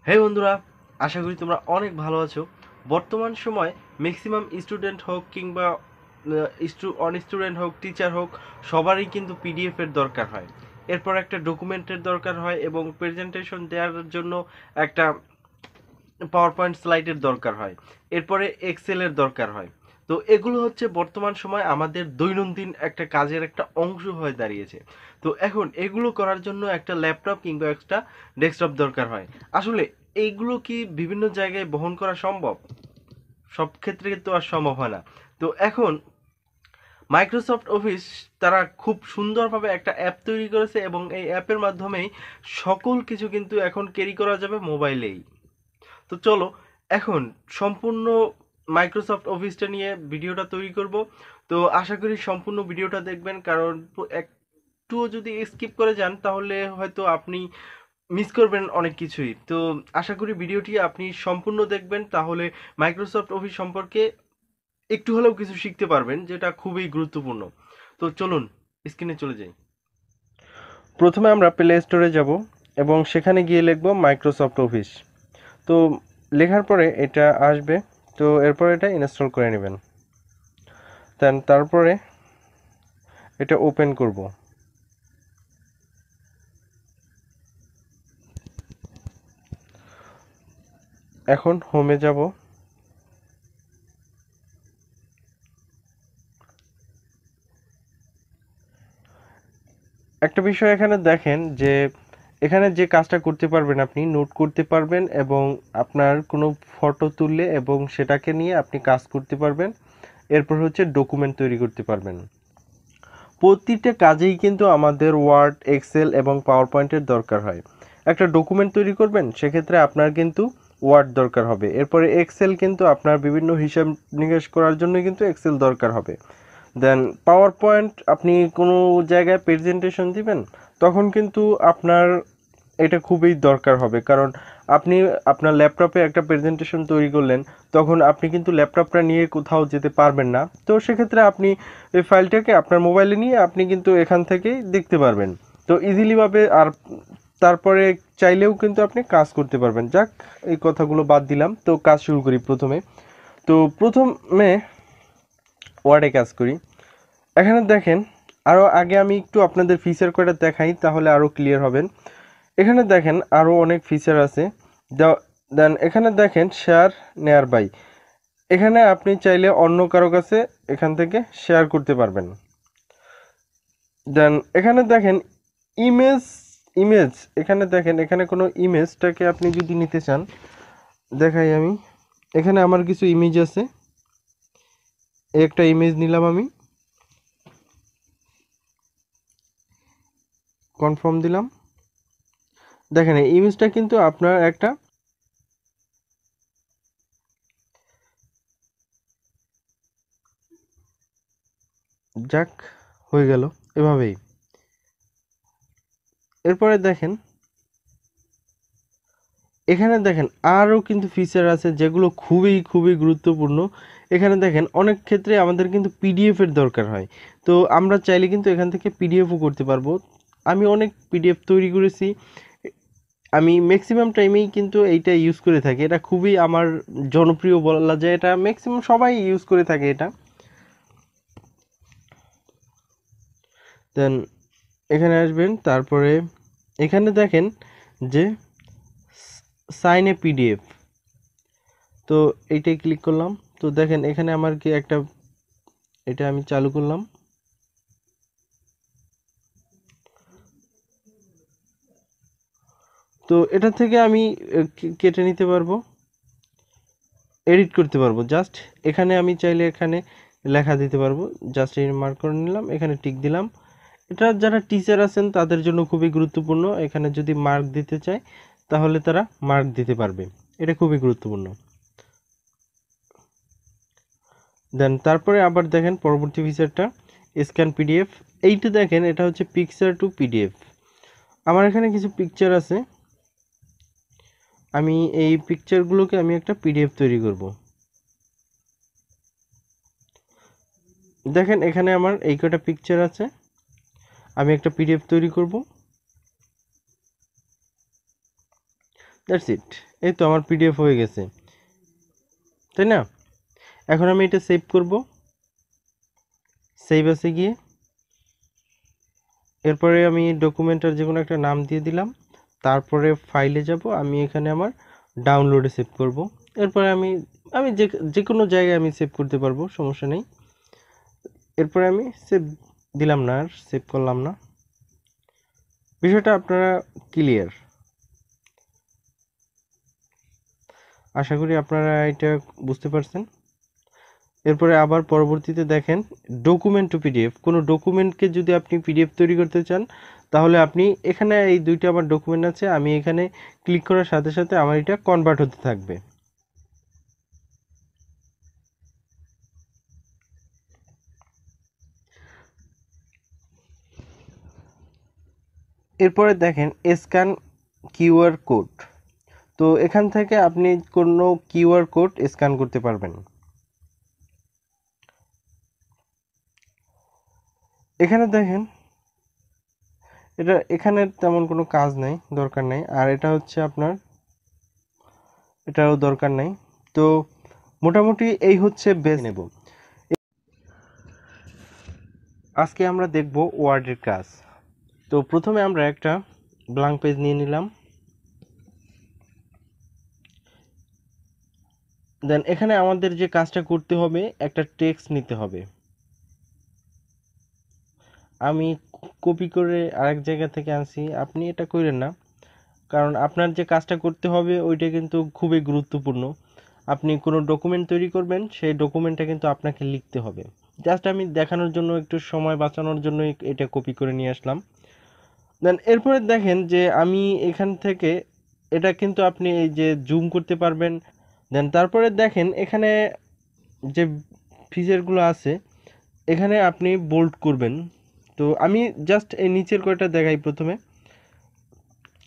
হে বন্ধুরা, আশা করি তোমরা অনেক ভালো আছো। বর্তমান সময় ম্যাক্সিমাম স্টুডেন্ট হোক কিংবা স্টুডেন্ট হোক, টিচার হোক, সবারই কিন্তু পিডিএফ এর দরকার হয়। এরপর একটা ডকুমেন্টের দরকার হয় এবং প্রেজেন্টেশন দেওয়ার জন্য একটা পাওয়ার পয়েন্ট স্লাইডের দরকার হয়। এরপরে এক্সেলের দরকার হয়। তো এগুলো হচ্ছে বর্তমান সময় আমাদের দৈনন্দিন একটা কাজের একটা অংশ হয়ে দাঁড়িয়েছে। তো এখন এগুলো করার জন্য একটা ল্যাপটপ কিংবা একটা ডেস্কটপ দরকার হয়। আসলে এইগুলো কি বিভিন্ন জায়গায় বহন করা সম্ভব? সব ক্ষেত্রে তো আর সম্ভব হয় না। তো এখন মাইক্রোসফট অফিস তারা খুব সুন্দরভাবে একটা অ্যাপ তৈরি করেছে এবং এই অ্যাপের মাধ্যমেই সকল কিছু কিন্তু এখন ক্যারি করা যাবে মোবাইলেই। তো চলো এখন সম্পূর্ণ মাইক্রোসফট অফিসটা নিয়ে ভিডিওটা তৈরি করব। তো আশা করি সম্পূর্ণ ভিডিওটা দেখবেন, কারণ একটুও যদি স্কিপ করে যান তাহলে হয়তো আপনি মিস করবেন অনেক কিছুই। তো আশা করি ভিডিওটি আপনি সম্পূর্ণ দেখবেন, তাহলে মাইক্রোসফট অফিস সম্পর্কে একটু হলেও কিছু শিখতে পারবেন, যেটা খুবই গুরুত্বপূর্ণ। তো চলুন স্ক্রিনে চলে যাই। প্রথমে আমরা প্লে স্টোরে যাব এবং সেখানে গিয়ে লিখব মাইক্রোসফট অফিস। তো লেখার পরে এটা আসবে। তো এরপর এটা ইনস্টল করে নেবেন। দেন তারপরে এটা ওপেন করব। এখন হোমে যাব। একটা বিষয় এখানে দেখেন যে এখানে যে কাজটা করতে পারবেন, আপনি নোট করতে পারবেন এবং আপনার কোনো ফটো তুললে এবং সেটাকে নিয়ে আপনি কাজ করতে পারবেন। এরপর হচ্ছে ডকুমেন্ট তৈরি করতে পারবেন। প্রতিটা কাজেই কিন্তু আমাদের ওয়ার্ড, এক্সেল এবং পাওয়ার পয়েন্টের দরকার হয়। একটা ডকুমেন্ট তৈরি করবেন, সেক্ষেত্রে আপনার কিন্তু ওয়ার্ড দরকার হবে। এরপরে এক্সেল কিন্তু আপনার বিভিন্ন হিসাব নিকাশ করার জন্য কিন্তু এক্সেল দরকার হবে। দেন পাওয়ার পয়েন্ট, আপনি কোনো জায়গায় প্রেজেন্টেশন দিবেন, তখন কিন্তু আপনার এটা খুবই দরকার হবে। কারণ আপনি আপনার ল্যাপটপে একটা প্রেজেন্টেশন তৈরি করলেন, তখন আপনি কিন্তু ল্যাপটপটা নিয়ে কোথাও যেতে পারবেন না। তো সেক্ষেত্রে আপনি এই ফাইলটাকে আপনার মোবাইলে নিয়ে আপনি কিন্তু এখান থেকেই দেখতে পারবেন। তো ইজিলিভাবে। আর তারপরে চাইলেও কিন্তু আপনি কাজ করতে পারবেন। যাক, এই কথাগুলো বাদ দিলাম। তো কাজ শুরু করি প্রথমে। তো প্রথমে ওয়ার্ডে কাজ করি। এখানে দেখেন, আরও আগে আমি একটু আপনাদের ফিচার কয়টা দেখাই, তাহলে আরও ক্লিয়ার হবেন। এখানে দেখেন আরও অনেক ফিচার আছে। দেন এখানে দেখেন শেয়ার নেয়ার বাই। এখানে আপনি চাইলে অন্য কারো কাছে এখান থেকে শেয়ার করতে পারবেন। দেন এখানে দেখেন ইমেজ। ইমেজ এখানে দেখেন, এখানে কোনো ইমেজটাকে আপনি যদি নিতে চান, দেখাই আমি। এখানে আমার কিছু ইমেজ আছে, একটা ইমেজ নিলাম আমি, কনফার্ম দিলাম। দেখেন এই ইমেজটা কিন্তু আপনার একটা, যাক, হয়ে গেল এভাবেই। এরপরে দেখেন এখানে দেখেন আরও কিন্তু ফিচার আছে যেগুলো খুবই খুবই গুরুত্বপূর্ণ। এখানে দেখেন অনেক ক্ষেত্রে আমাদের কিন্তু পিডিএফ এর দরকার হয়। তো আমরা চাইলে কিন্তু এখান থেকে পিডিএফও করতে পারবো। আমি অনেক পিডিএফ তৈরি করেছি। আমি ম্যাক্সিমাম টাইমেই কিন্তু এইটা ইউজ করে থাকি। এটা খুবই আমার জনপ্রিয় বলা যায়, এটা ম্যাক্সিমাম সবাই ইউজ করে থাকে এটা। দেন এখানে আসবেন, তারপরে এখানে দেখেন যে সাইন এ পিডিএফ। তো এইটাই ক্লিক করলাম। তো দেখেন এখানে আমার কি একটা, এটা আমি চালু করলাম। তো এটা থেকে আমি কেটে নিতে পারবো, এডিট করতে পারবো। জাস্ট এখানে আমি চাইলে এখানে লেখা দিতে পারবো। জাস্ট এই মার্ক করে নিলাম, এখানে টিক দিলাম। এটা যারা টিচার আছেন তাদের জন্য খুবই গুরুত্বপূর্ণ। এখানে যদি মার্ক দিতে চায় তাহলে তারা মার্ক দিতে পারবে। এটা খুবই গুরুত্বপূর্ণ। দেন তারপরে আবার দেখেন পরবর্তী ফিচারটা স্ক্যান পিডিএফ। এইটা দেখেন, এটা হচ্ছে পিকচার টু পিডিএফ। আমার এখানে কিছু পিকচার আছে, আমি এই পিকচারগুলোকে আমি একটা পিডিএফ তৈরি করব। দেখেন এখানে আমার এই কটা পিকচার আছে, আমি একটা পিডিএফ তৈরি করব। That's it. এই তো আমার পিডিএফ হয়ে গেছে, তাই না? এখন আমি এটা সেভ করব, সেভ আসে গিয়ে এরপরে আমি ডকুমেন্টের যে কোনো একটা নাম দিয়ে দিলাম, তারপরে ফাইলে যাব, আমি এখানে আমার ডাউনলোডে সেভ করব। এরপরে আমি আমি যে যে কোনো জায়গায় আমি সেভ করতে পারবো, সমস্যা নেই। এরপরে আমি সেভ দিলাম না, আর সেভ করলাম না। বিষয়টা আপনারা ক্লিয়ার, আশা করি আপনারা এটা বুঝতে পারছেন। এরপরে আবার পরবর্তীতে দেখেন ডকুমেন্ট টু পিডিএফ। কোনো ডকুমেন্টকে যদি আপনি পিডিএফ তৈরি করতে চান, তাহলে আপনি এখানে এই দুইটা আমার ডকুমেন্ট আছে, আমি এখানে ক্লিক করার সাথে সাথে আমার এটা কনভার্ট হতে থাকবে। এরপরে দেখেন স্ক্যান কিউআর কোড। তো এখান থেকে আপনি কোনো কিউআর কোড স্ক্যান করতে পারবেন। এখানে দেখেন এখানে তেমন কোনো কাজ নেই, দরকার নেই। আর এটা হচ্ছে আপনার, এটাও দরকার নেই। তো মোটামুটি এই হচ্ছে বেস নেব। আজকে আমরা দেখব ওয়ার্ডের কাজ। তো প্রথমে আমরা একটা ব্ল্যাঙ্ক পেজ নিয়ে নিলাম। দেন এখানে আমাদের যে কাজটা করতে হবে, একটা টেক্সট নিতে হবে। আমি কপি করে আরেক জায়গা থেকে আনছি, আপনি এটা করেন না, কারণ আপনার যে কাজটা করতে হবে ওইটা কিন্তু খুবই গুরুত্বপূর্ণ। আপনি কোনো ডকুমেন্ট তৈরি করবেন, সেই ডকুমেন্টটা কিন্তু আপনাকে লিখতে হবে। জাস্ট আমি দেখানোর জন্য, একটু সময় বাঁচানোর জন্য এটা কপি করে নিয়ে আসলাম। দেন এরপরে দেখেন যে আমি এখান থেকে এটা কিন্তু আপনি এই যে জুম করতে পারবেন। দেন তারপরে দেখেন এখানে যে ফিচারগুলো আছে, এখানে আপনি বোল্ড করবেন। তো আমি জাস্ট এই নিচের কয়টা দেখাই। প্রথমে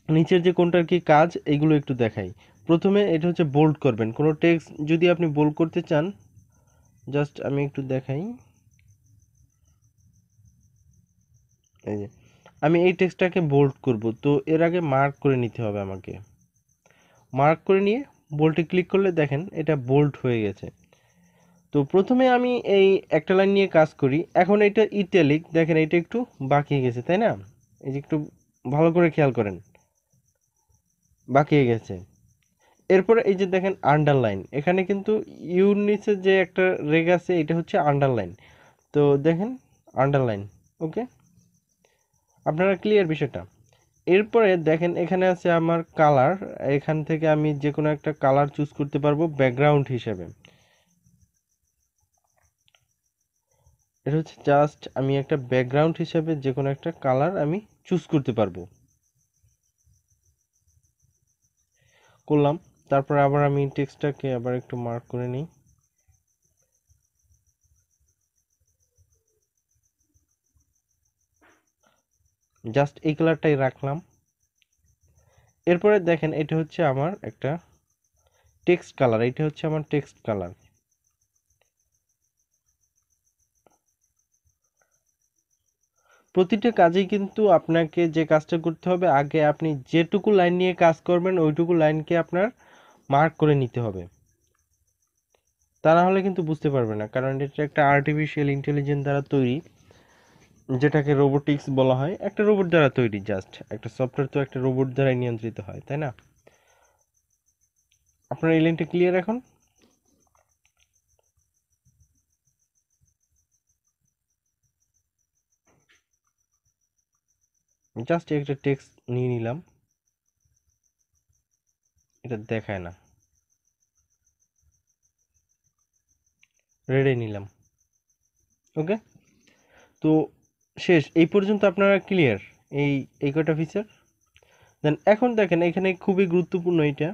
নিচের যে কোনটার কি কাজ, এইগুলো একটু দেখাই। প্রথমে এটা হচ্ছে বোল্ড করবেন। কোনো টেক্সট যদি আপনি বোল্ড করতে চান, জাস্ট আমি একটু দেখাই। এই যে আমি এই টেক্সটটাকে বোল্ড করব, তো এর আগে মার্ক করে নিতে হবে আমাকে। মার্ক করে নিয়ে বোল্ডে ক্লিক করলে দেখেন এটা বোল্ড হয়ে গেছে। তো প্রথমে আমি এই একটা লাইন নিয়ে কাজ করি। এখন এটা ইটালিক, দেখেন এটা একটু বাঁকিয়ে গেছে, তাই না? এই যে একটু ভালো করে খেয়াল করেন, বাঁকিয়ে গেছে। এরপরে এই যে দেখেন আন্ডারলাইন, এখানে কিন্তু ইউর নিচে যে একটা রেগ আছে, এটা হচ্ছে আন্ডারলাইন। তো দেখেন আন্ডারলাইন, ওকে, আপনারা ক্লিয়ার বিষয়টা? এরপরে দেখেন এখানে আছে আমার কালার। এখান থেকে আমি যে কোনো একটা কালার চুজ করতে পারবো ব্যাকগ্রাউন্ড হিসেবে। এটা হচ্ছে জাস্ট আমি একটা ব্যাকগ্রাউন্ড হিসেবে যে কোনো একটা কালার আমি চুজ করতে পারবো, করলাম। তারপর আবার আমি টেক্সটটাকে আবার একটু মার্ক করে নিই। জাস্ট এই কালারটাই রাখলাম। এরপরে দেখেন এটা হচ্ছে আমার একটা টেক্সট কালার, এটা হচ্ছে আমার টেক্সট কালার। প্রতিটা কাজেই কিন্তু আপনাকে যে কাজটা করতে হবে, আগে আপনি যেটুকু লাইন নিয়ে কাজ করবেন ওইটুকু লাইনকে আপনার মার্ক করে নিতে হবে। তা না হলে কিন্তু বুঝতে পারবে না, কারণ এটা একটা আর্টিফিশিয়াল ইন্টেলিজেন্স দ্বারা তৈরি, যেটাকে রোবোটিক্স বলা হয়। একটা রোবট দ্বারা তৈরি, জাস্ট একটা সফটওয়্যার তো একটা রোবট দ্বারাই নিয়ন্ত্রিত হয়, তাই না? আপনার এই লাইনটা ক্লিয়ার এখন? জাস্ট একটা টেক্সট নিয়ে নিলাম, এটা দেখায় না, রেডে নিলাম, ওকে। তো শেষ, এই পর্যন্ত আপনারা ক্লিয়ার? এই এই কয়টা ফিচার। দেন এখন দেখেন এখানে খুবই গুরুত্বপূর্ণ এটা।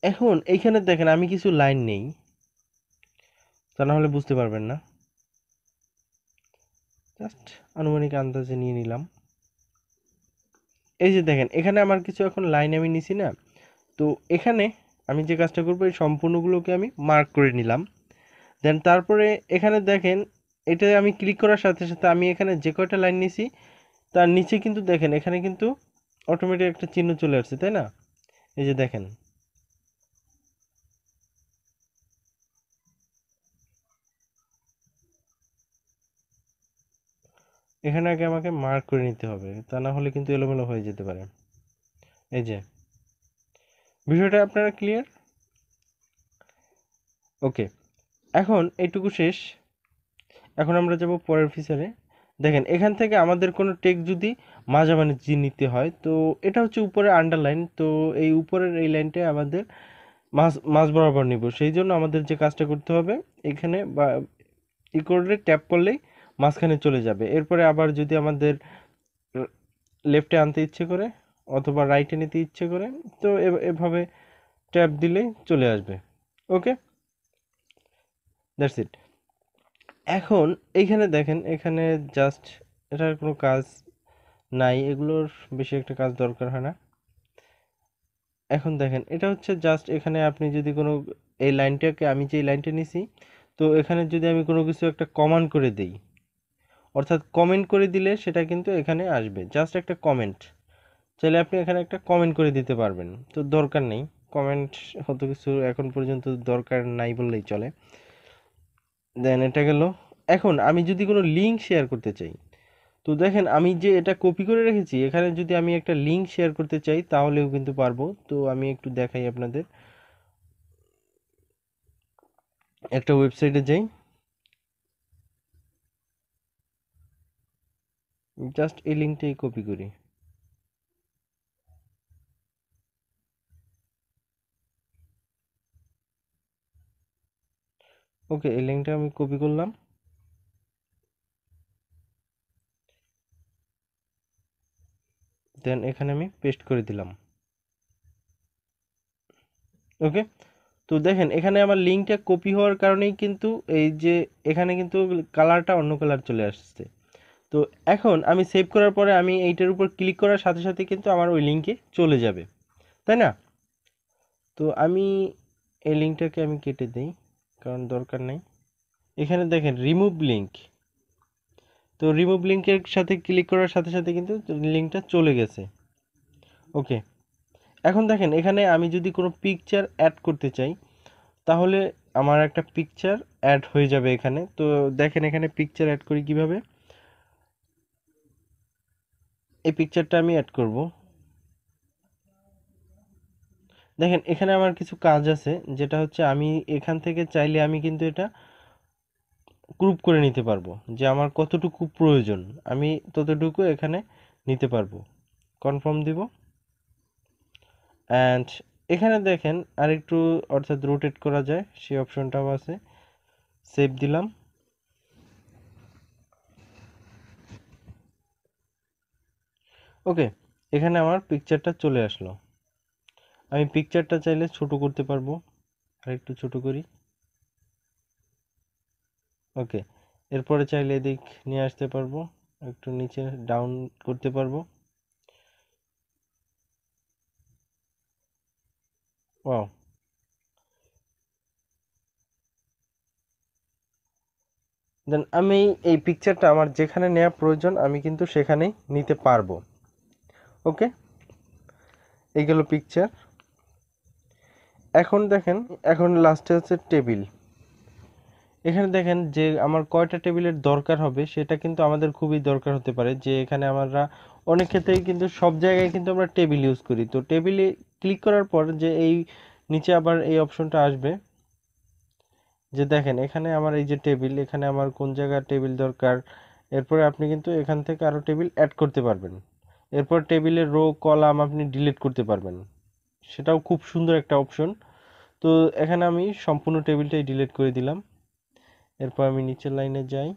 এখন এইখানে দেখেন আমি কিছু লাইন নেই, তা না হলে বুঝতে পারবেন না। জাস্ট আনুমানিক আন্দাজে নিয়ে নিলাম। এই যে দেখেন এখানে আমার কিছু এখন লাইন আমি নিছি না। তো এখানে আমি যে কাজটা করবো, এই সম্পূর্ণগুলোকে আমি মার্ক করে নিলাম। দেন তারপরে এখানে দেখেন এটা আমি ক্লিক করার সাথে সাথে আমি এখানে যে কয়টা লাইন নিছি, তার নিচে কিন্তু দেখেন এখানে কিন্তু অটোমেটিক একটা চিহ্ন চলে আসছে, তাই না? এই যে দেখেন, এখানে আগে আমাকে মার্ক করে নিতে হবে, তা না হলে কিন্তু এলোমেলো হয়ে যেতে পারে। এই যে বিষয়টা আপনারা ক্লিয়ার? ওকে, এখন এইটুকু শেষ। এখন আমরা যাব পরের ফিচারে। দেখেন এখান থেকে আমাদের কোনো টেক্সট যদি মাঝামাঝি নিতে হয়, তো এটা হচ্ছে উপরে আন্ডারলাইন, তো এই উপরের এই লাইনটা আমাদের মাঝ মাঝ বরাবর নিব। সেই জন্য আমাদের যে কাজটা করতে হবে, এখানে বা ই করলে ট্যাপ করলেই মাঝখানে চলে যাবে। এরপরে আবার যদি আমাদের লেফটে আনতে ইচ্ছে করে অথবা রাইটে নিতে ইচ্ছে করে, তো এভাবে ট্যাপ দিলেই চলে আসবে। ওকে, দ্যাটস ইট। এখন এইখানে দেখেন, এখানে জাস্ট এটার কোনো কাজ নাই, এগুলোর বেশি একটা কাজ দরকার হয় না। এখন দেখেন এটা হচ্ছে জাস্ট, এখানে আপনি যদি কোনো এই লাইনটাকে, আমি যে লাইনটা নিছি, তো এখানে যদি আমি কোনো কিছু একটা কমান্ড করে দিই, অর্থাৎ কমেন্ট করে দিলে সেটা কিন্তু এখানে আসবে, জাস্ট একটা কমেন্ট। চাইলে আপনি এখানে একটা কমেন্ট করে দিতে পারবেন, তো দরকার নেই কমেন্ট, হয়তো কিছু এখন পর্যন্ত দরকার নাই বললেই চলে। দেন এটা গেল। এখন আমি যদি কোনো লিঙ্ক শেয়ার করতে চাই, তো দেখেন আমি যে এটা কপি করে রেখেছি, এখানে যদি আমি একটা লিঙ্ক শেয়ার করতে চাই তাহলেও কিন্তু পারবো। তো আমি একটু দেখাই আপনাদের, একটা ওয়েবসাইটে যাই, জাস্ট এই লিঙ্কটাই কপি করি। ওকে, এই লিঙ্কটা আমি কপি করলাম, দেন এখানে আমি পেস্ট করে দিলাম। ওকে, তো দেখেন এখানে আমার লিঙ্কটা কপি হওয়ার কারণেই কিন্তু এই যে এখানে কিন্তু কালারটা অন্য কালার চলে আসছে। তো এখন আমি সেভ করার পরে আমি এইটার উপর ক্লিক করার সাথে সাথে কিন্তু আমার ওই লিঙ্কে চলে যাবে, তাই না? তো আমি এই লিঙ্কটাকে আমি কেটে দিই, কারণ দরকার নেই। এখানে দেখেন রিমুভ লিঙ্ক, তো রিমুভ লিঙ্কের সাথে ক্লিক করার সাথে সাথে কিন্তু লিঙ্কটা চলে গেছে। ওকে, এখন দেখেন এখানে আমি যদি কোনো পিকচার অ্যাড করতে চাই, তাহলে আমার একটা পিকচার অ্যাড হয়ে যাবে এখানে। তো দেখেন এখানে পিকচার অ্যাড করি কিভাবে। এই পিকচারটা আমি অ্যাড করব। দেখেন এখানে আমার কিছু কাজ আছে, যেটা হচ্ছে আমি এখান থেকে চাইলে আমি কিন্তু এটা গ্রুপ করে নিতে পারবো, যে আমার কতটুকু প্রয়োজন আমি ততটুকু এখানে নিতে পারবো। কনফার্ম দিব, অ্যান্ড এখানে দেখেন আরেকটু, অর্থাৎ রোটেট করা যায় সেই অপশনটাও আছে। সেভ দিলাম। ওকে, এখানে আমার পিকচারটা চলে আসলো। আমি পিকচারটা চাইলে ছোট করতে পারবো, আরেকটু ছোট করি। ওকে, এরপরে চাইলে এদিক নিয়ে আসতে পারবো, একটু নিচে ডাউন করতে পারবো। ওয়াও, দেন আমি এই পিকচারটা আমার যেখানে নেওয়া প্রয়োজন আমি কিন্তু সেখানেই নিতে পারবো। ওকে, এই গেল পিকচার। এখন দেখেন, এখন লাস্টে হচ্ছে টেবিল। এখানে দেখেন যে আমার কয়টা টেবিলের দরকার হবে, সেটা কিন্তু আমাদের খুবই দরকার হতে পারে, যে এখানে আমরা অনেক ক্ষেত্রেই কিন্তু সব জায়গায় কিন্তু আমরা টেবিল ইউজ করি। তো টেবিলে ক্লিক করার পর যে এই নিচে আবার এই অপশনটা আসবে, যে দেখেন এখানে আমার এই যে টেবিল, এখানে আমার কোন জায়গায় টেবিল দরকার। এরপরে আপনি কিন্তু এখান থেকে আরো টেবিল অ্যাড করতে পারবেন। এরপর টেবিলের রো কলাম আপনি ডিলিট করতে পারবেন, সেটাও খুব সুন্দর একটা অপশন। তো এখানে আমি সম্পূর্ণ টেবিলটাই ডিলিট করে দিলাম। এরপর আমি নিচের লাইনে যাই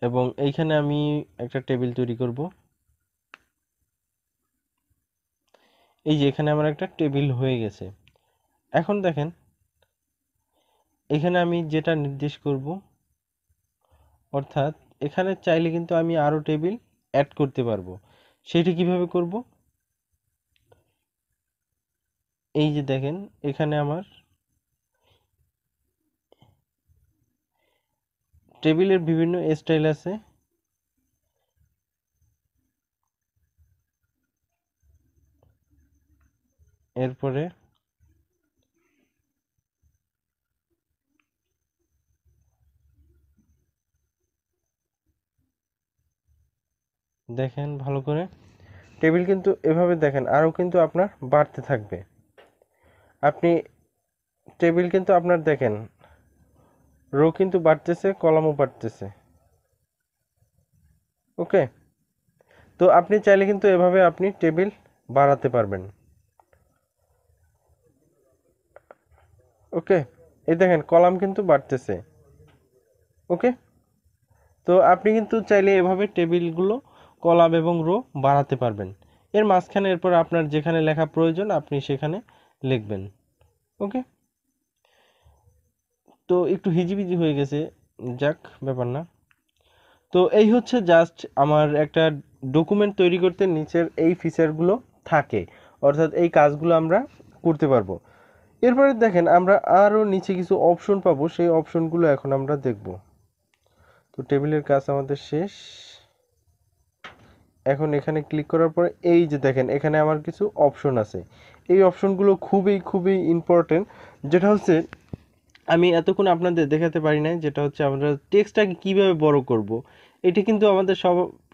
এবং এইখানে আমি একটা টেবিল তৈরি করব। এই যে এখানে আমার একটা টেবিল হয়ে গেছে। এখন দেখেন এখানে আমি যেটা নির্দেশ করব, অর্থাৎ এখানে চাইলে কিন্তু আমি আরো টেবিল অ্যাড করতে পারবো। সেটি কিভাবে করব? এই যে দেখেন এখানে আমার টেবিলের বিভিন্ন স্টাইল আছে। এরপরে দেখেন ভালো করে, টেবিল কিন্তু এভাবে দেখেন আরও কিন্তু আপনার বাড়তে থাকবে। আপনি টেবিল কিন্তু আপনার দেখেন রো কিন্তু বাড়তেছে, কলামও বাড়তেছে। ওকে, তো আপনি চাইলে কিন্তু এভাবে আপনি টেবিল বাড়াতে পারবেন। ওকে, এই দেখেন কলাম কিন্তু বাড়তেছে। ওকে, তো আপনি কিন্তু চাইলে এভাবে টেবিলগুলো কলাম এবং রো বাড়াতে পারবেন। এর মাঝখানে এরপর আপনার যেখানে লেখা প্রয়োজন আপনি সেখানে লিখবেন। ওকে, তো একটু হিজিবিজি হয়ে গেছে, যাক ব্যাপার না। তো এই হচ্ছে জাস্ট আমার একটা ডকুমেন্ট তৈরি করতে নিচের এই ফিচারগুলো থাকে, অর্থাৎ এই কাজগুলো আমরা করতে পারবো। এরপরে দেখেন আমরা আরও নিচে কিছু অপশন পাবো, সেই অপশনগুলো এখন আমরা দেখব। তো টেবিলের কাজ আমাদের শেষ। এখন এখানে ক্লিক করার পরে এই যে দেখেন এখানে আমার কিছু অপশন আছে। এই অপশনগুলো খুবই খুবই ইম্পর্টেন্ট, যেটা হচ্ছে আমি এতক্ষণ আপনাদের দেখাতে পারি নাই, যেটা হচ্ছে আমরা টেক্সটটাকে কিভাবে বড় করব। এটা কিন্তু আমাদের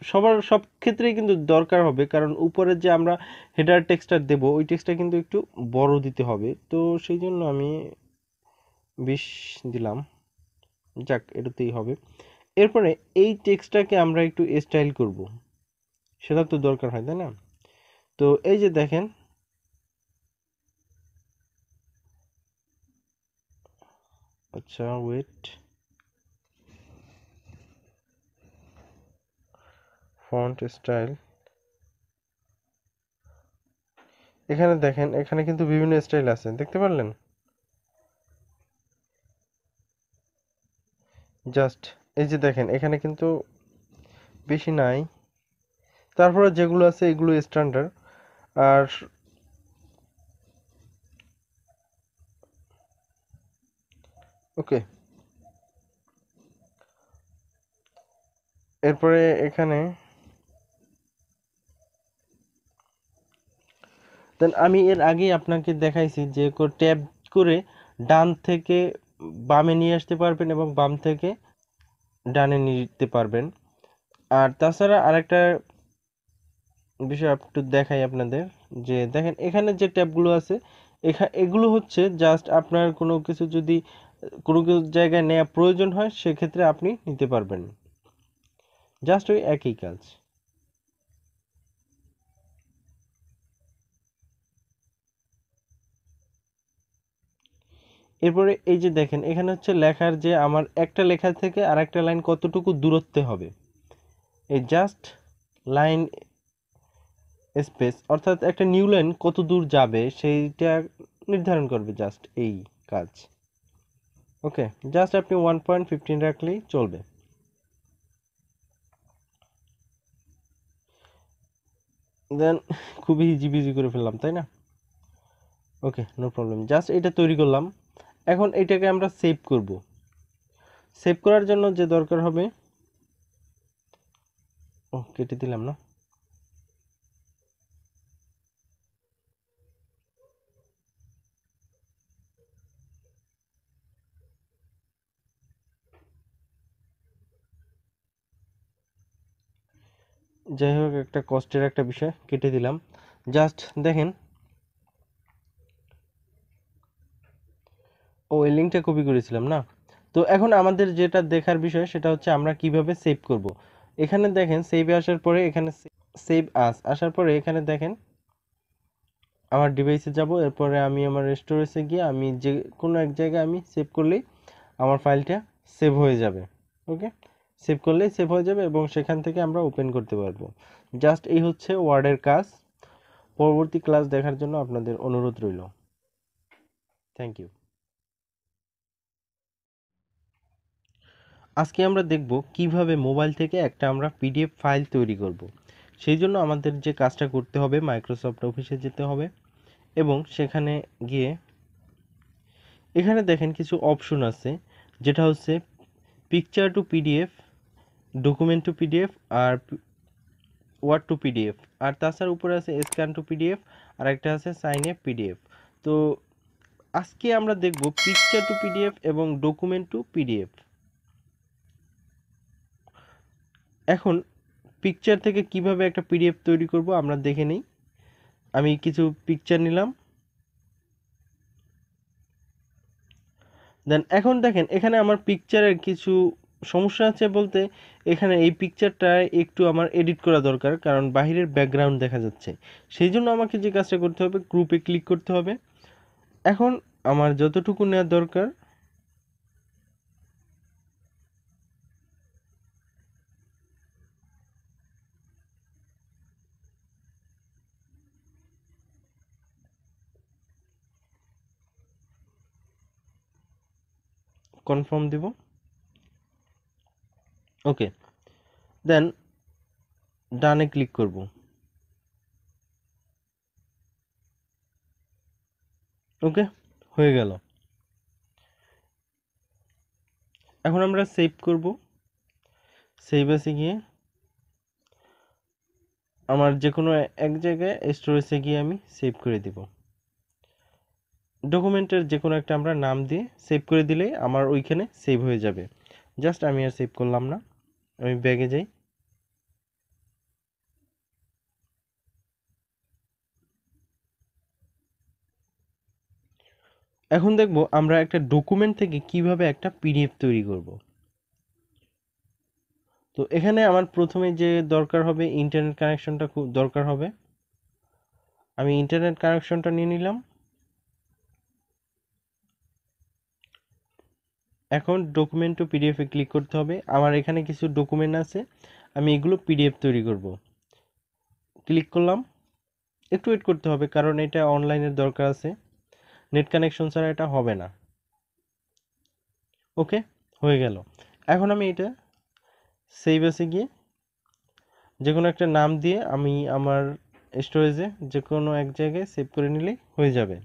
সবার সব ক্ষেত্রেই কিন্তু দরকার হবে, কারণ উপরে যে আমরা হেডার টেক্সটটা দেব ওই টেক্সটটা কিন্তু একটু বড় দিতে হবে। তো সেই জন্য আমি 20 দিলাম, যাক এটাতেই হবে। এরপরে এই টেক্সটটাকে আমরা একটু স্টাইল করব, সেটা তো দরকার হয় তাই না? তো এই যে দেখেন, আচ্ছা ওয়েট, ফন্ট স্টাইল, এখানে দেখেন এখানে কিন্তু বিভিন্ন স্টাইল আছে, দেখতে পারলেন? জাস্ট এই যে দেখেন এখানে কিন্তু বেশি নাই, তারপরে যেগুলো আছে এগুলো স্ট্যান্ডার্ড। আর ওকে, এরপরে এখানে দেন আমি এর আগেই আপনাকে দেখাইছি যে ট্যাব করে ডান থেকে বামে নিয়ে আসতে পারবেন এবং বাম থেকে ডানে নিতে পারবেন। আর তাছাড়া আরেকটা বিষয় একটু দেখাই আপনাদের, যে দেখেন এখানে যে ট্যাবগুলো আছে এগুলো হচ্ছে জাস্ট আপনার কোনো কিছু যদি কোনো কিছু জায়গায় নেওয়া প্রয়োজন হয় সেক্ষেত্রে আপনি নিতে পারবেন, জাস্ট ওই একই কাজ। এরপরে এই যে দেখেন এখানে হচ্ছে লেখার যে আমার একটা লেখা থেকে আর একটা লাইন কতটুকু দূরত্বে হবে, এই জাস্ট লাইন স্পেস, অর্থাৎ একটা নিউ লাইন কত দূর যাবে সেইটা নির্ধারণ করবে, জাস্ট এই কাজ। ওকে, জাস্ট আপনি 1.15 রাখলেই চলবে। দেন খুবই ইজি করে ফেললাম তাই না? ওকে, নো প্রবলেম, জাস্ট এটা তৈরি করলাম। এখন এটাকে আমরা সেভ করব। সেভ করার জন্য যে দরকার হবে, ও কেটে দিলাম না, যাই হোক একটা কষ্টের একটা বিষয়, কেটে দিলাম। জাস্ট দেখেন, ও এই লিঙ্কটা কপি করেছিলাম না। তো এখন আমাদের যেটা দেখার বিষয় সেটা হচ্ছে আমরা কিভাবে সেভ করব। এখানে দেখেন সেভে আসার পরে এখানে সেভ আস আসার পরে এখানে দেখেন আমার ডিভাইসে যাব, এরপরে আমি আমার স্টোরেজে গিয়ে আমি যে কোনো এক জায়গায় আমি সেভ করলেই আমার ফাইলটা সেভ হয়ে যাবে। ওকে, সেভ করলেই সেভ হয়ে যাবে এবং সেখান থেকে আমরা ওপেন করতে পারবো। জাস্ট এই হচ্ছে ওয়ার্ডের কাজ। পরবর্তী ক্লাস দেখার জন্য আপনাদের অনুরোধ রইল। Thank you. আজকে আমরা দেখব কিভাবে মোবাইল থেকে একটা আমরা পিডিএফ ফাইল তৈরি করব। সেই জন্য আমাদের যে কাজটা করতে হবে, মাইক্রোসফট অফিসে যেতে হবে এবং সেখানে গিয়ে এখানে দেখেন কিছু অপশন আছে, যেটা হচ্ছে picture to PDF, document to PDF আর ওয়ার্ড টু পিডিএফ, আর তাছাড়া উপরে আছে স্ক্যান টু পিডিএফ, আর একটা আছে সাইন এ পিডিএফ। তো আজকে আমরা দেখব পিকচার টু পিডিএফ এবং ডকুমেন্ট টু পিডিএফ। এখন পিকচার থেকে কিভাবে একটা পিডিএফ তৈরি করব আমরা দেখে নিই। আমি কিছু পিকচার নিলাম, দেন এখন দেখেন এখানে আমার পিকচারের কিছু সমস্যা আছে বলতে, এখানে এই পিকচারটা একটু আমার এডিট করা দরকার, কারণ বাহিরের ব্যাকগ্রাউন্ড দেখা যাচ্ছে। সেই জন্য আমাকে যে কাজটা করতে হবে, গ্রুপে ক্লিক করতে হবে। এখন আমার যতটুকু নেওয়ার দরকার কনফার্ম দিব, ওকে, দেন ডানে ক্লিক করব। ওকে, হয়ে গেল। এখন আমরা সেভ করব। সেভ এসে গিয়ে আমার যে কোনো এক জায়গায় স্টোরেজে গিয়ে আমি সেভ করে দিব। ডকুমেন্টের যে কোনো একটা আমরা নাম দিয়ে সেভ করে দিলেই আমার ওইখানে সেভ হয়ে যাবে। জাস্ট আমি আর সেভ করলাম না, আমি ব্যাগে যাই। এখন দেখব আমরা একটা ডকুমেন্ট থেকে কিভাবে একটা পিডিএফ তৈরি করব। তো এখানে আমার প্রথমে যে দরকার হবে, ইন্টারনেট কানেকশনটা খুব দরকার হবে। আমি ইন্টারনেট কানেকশনটা নিয়ে নিলাম। এখন document to PDF A click করতে হবে। আমার এখানে কিছু ডকুমেন্ট আছে, আমি এগুলো পিডিএফ তৈরি করব। ক্লিক করলাম। একটু ওয়েট করতে হবে কারণ এটা অনলাইনের দরকার আছে, নেট কানেকশন ছাড়া এটা হবে না। ওকে, হয়ে গেল। এখন আমি এটা সেভ এসে গিয়ে যে কোনো একটা নাম দিয়ে আমি আমার স্টোরেজে যে কোনো এক জায়গায় সেভ করে নিলেই হয়ে যাবে।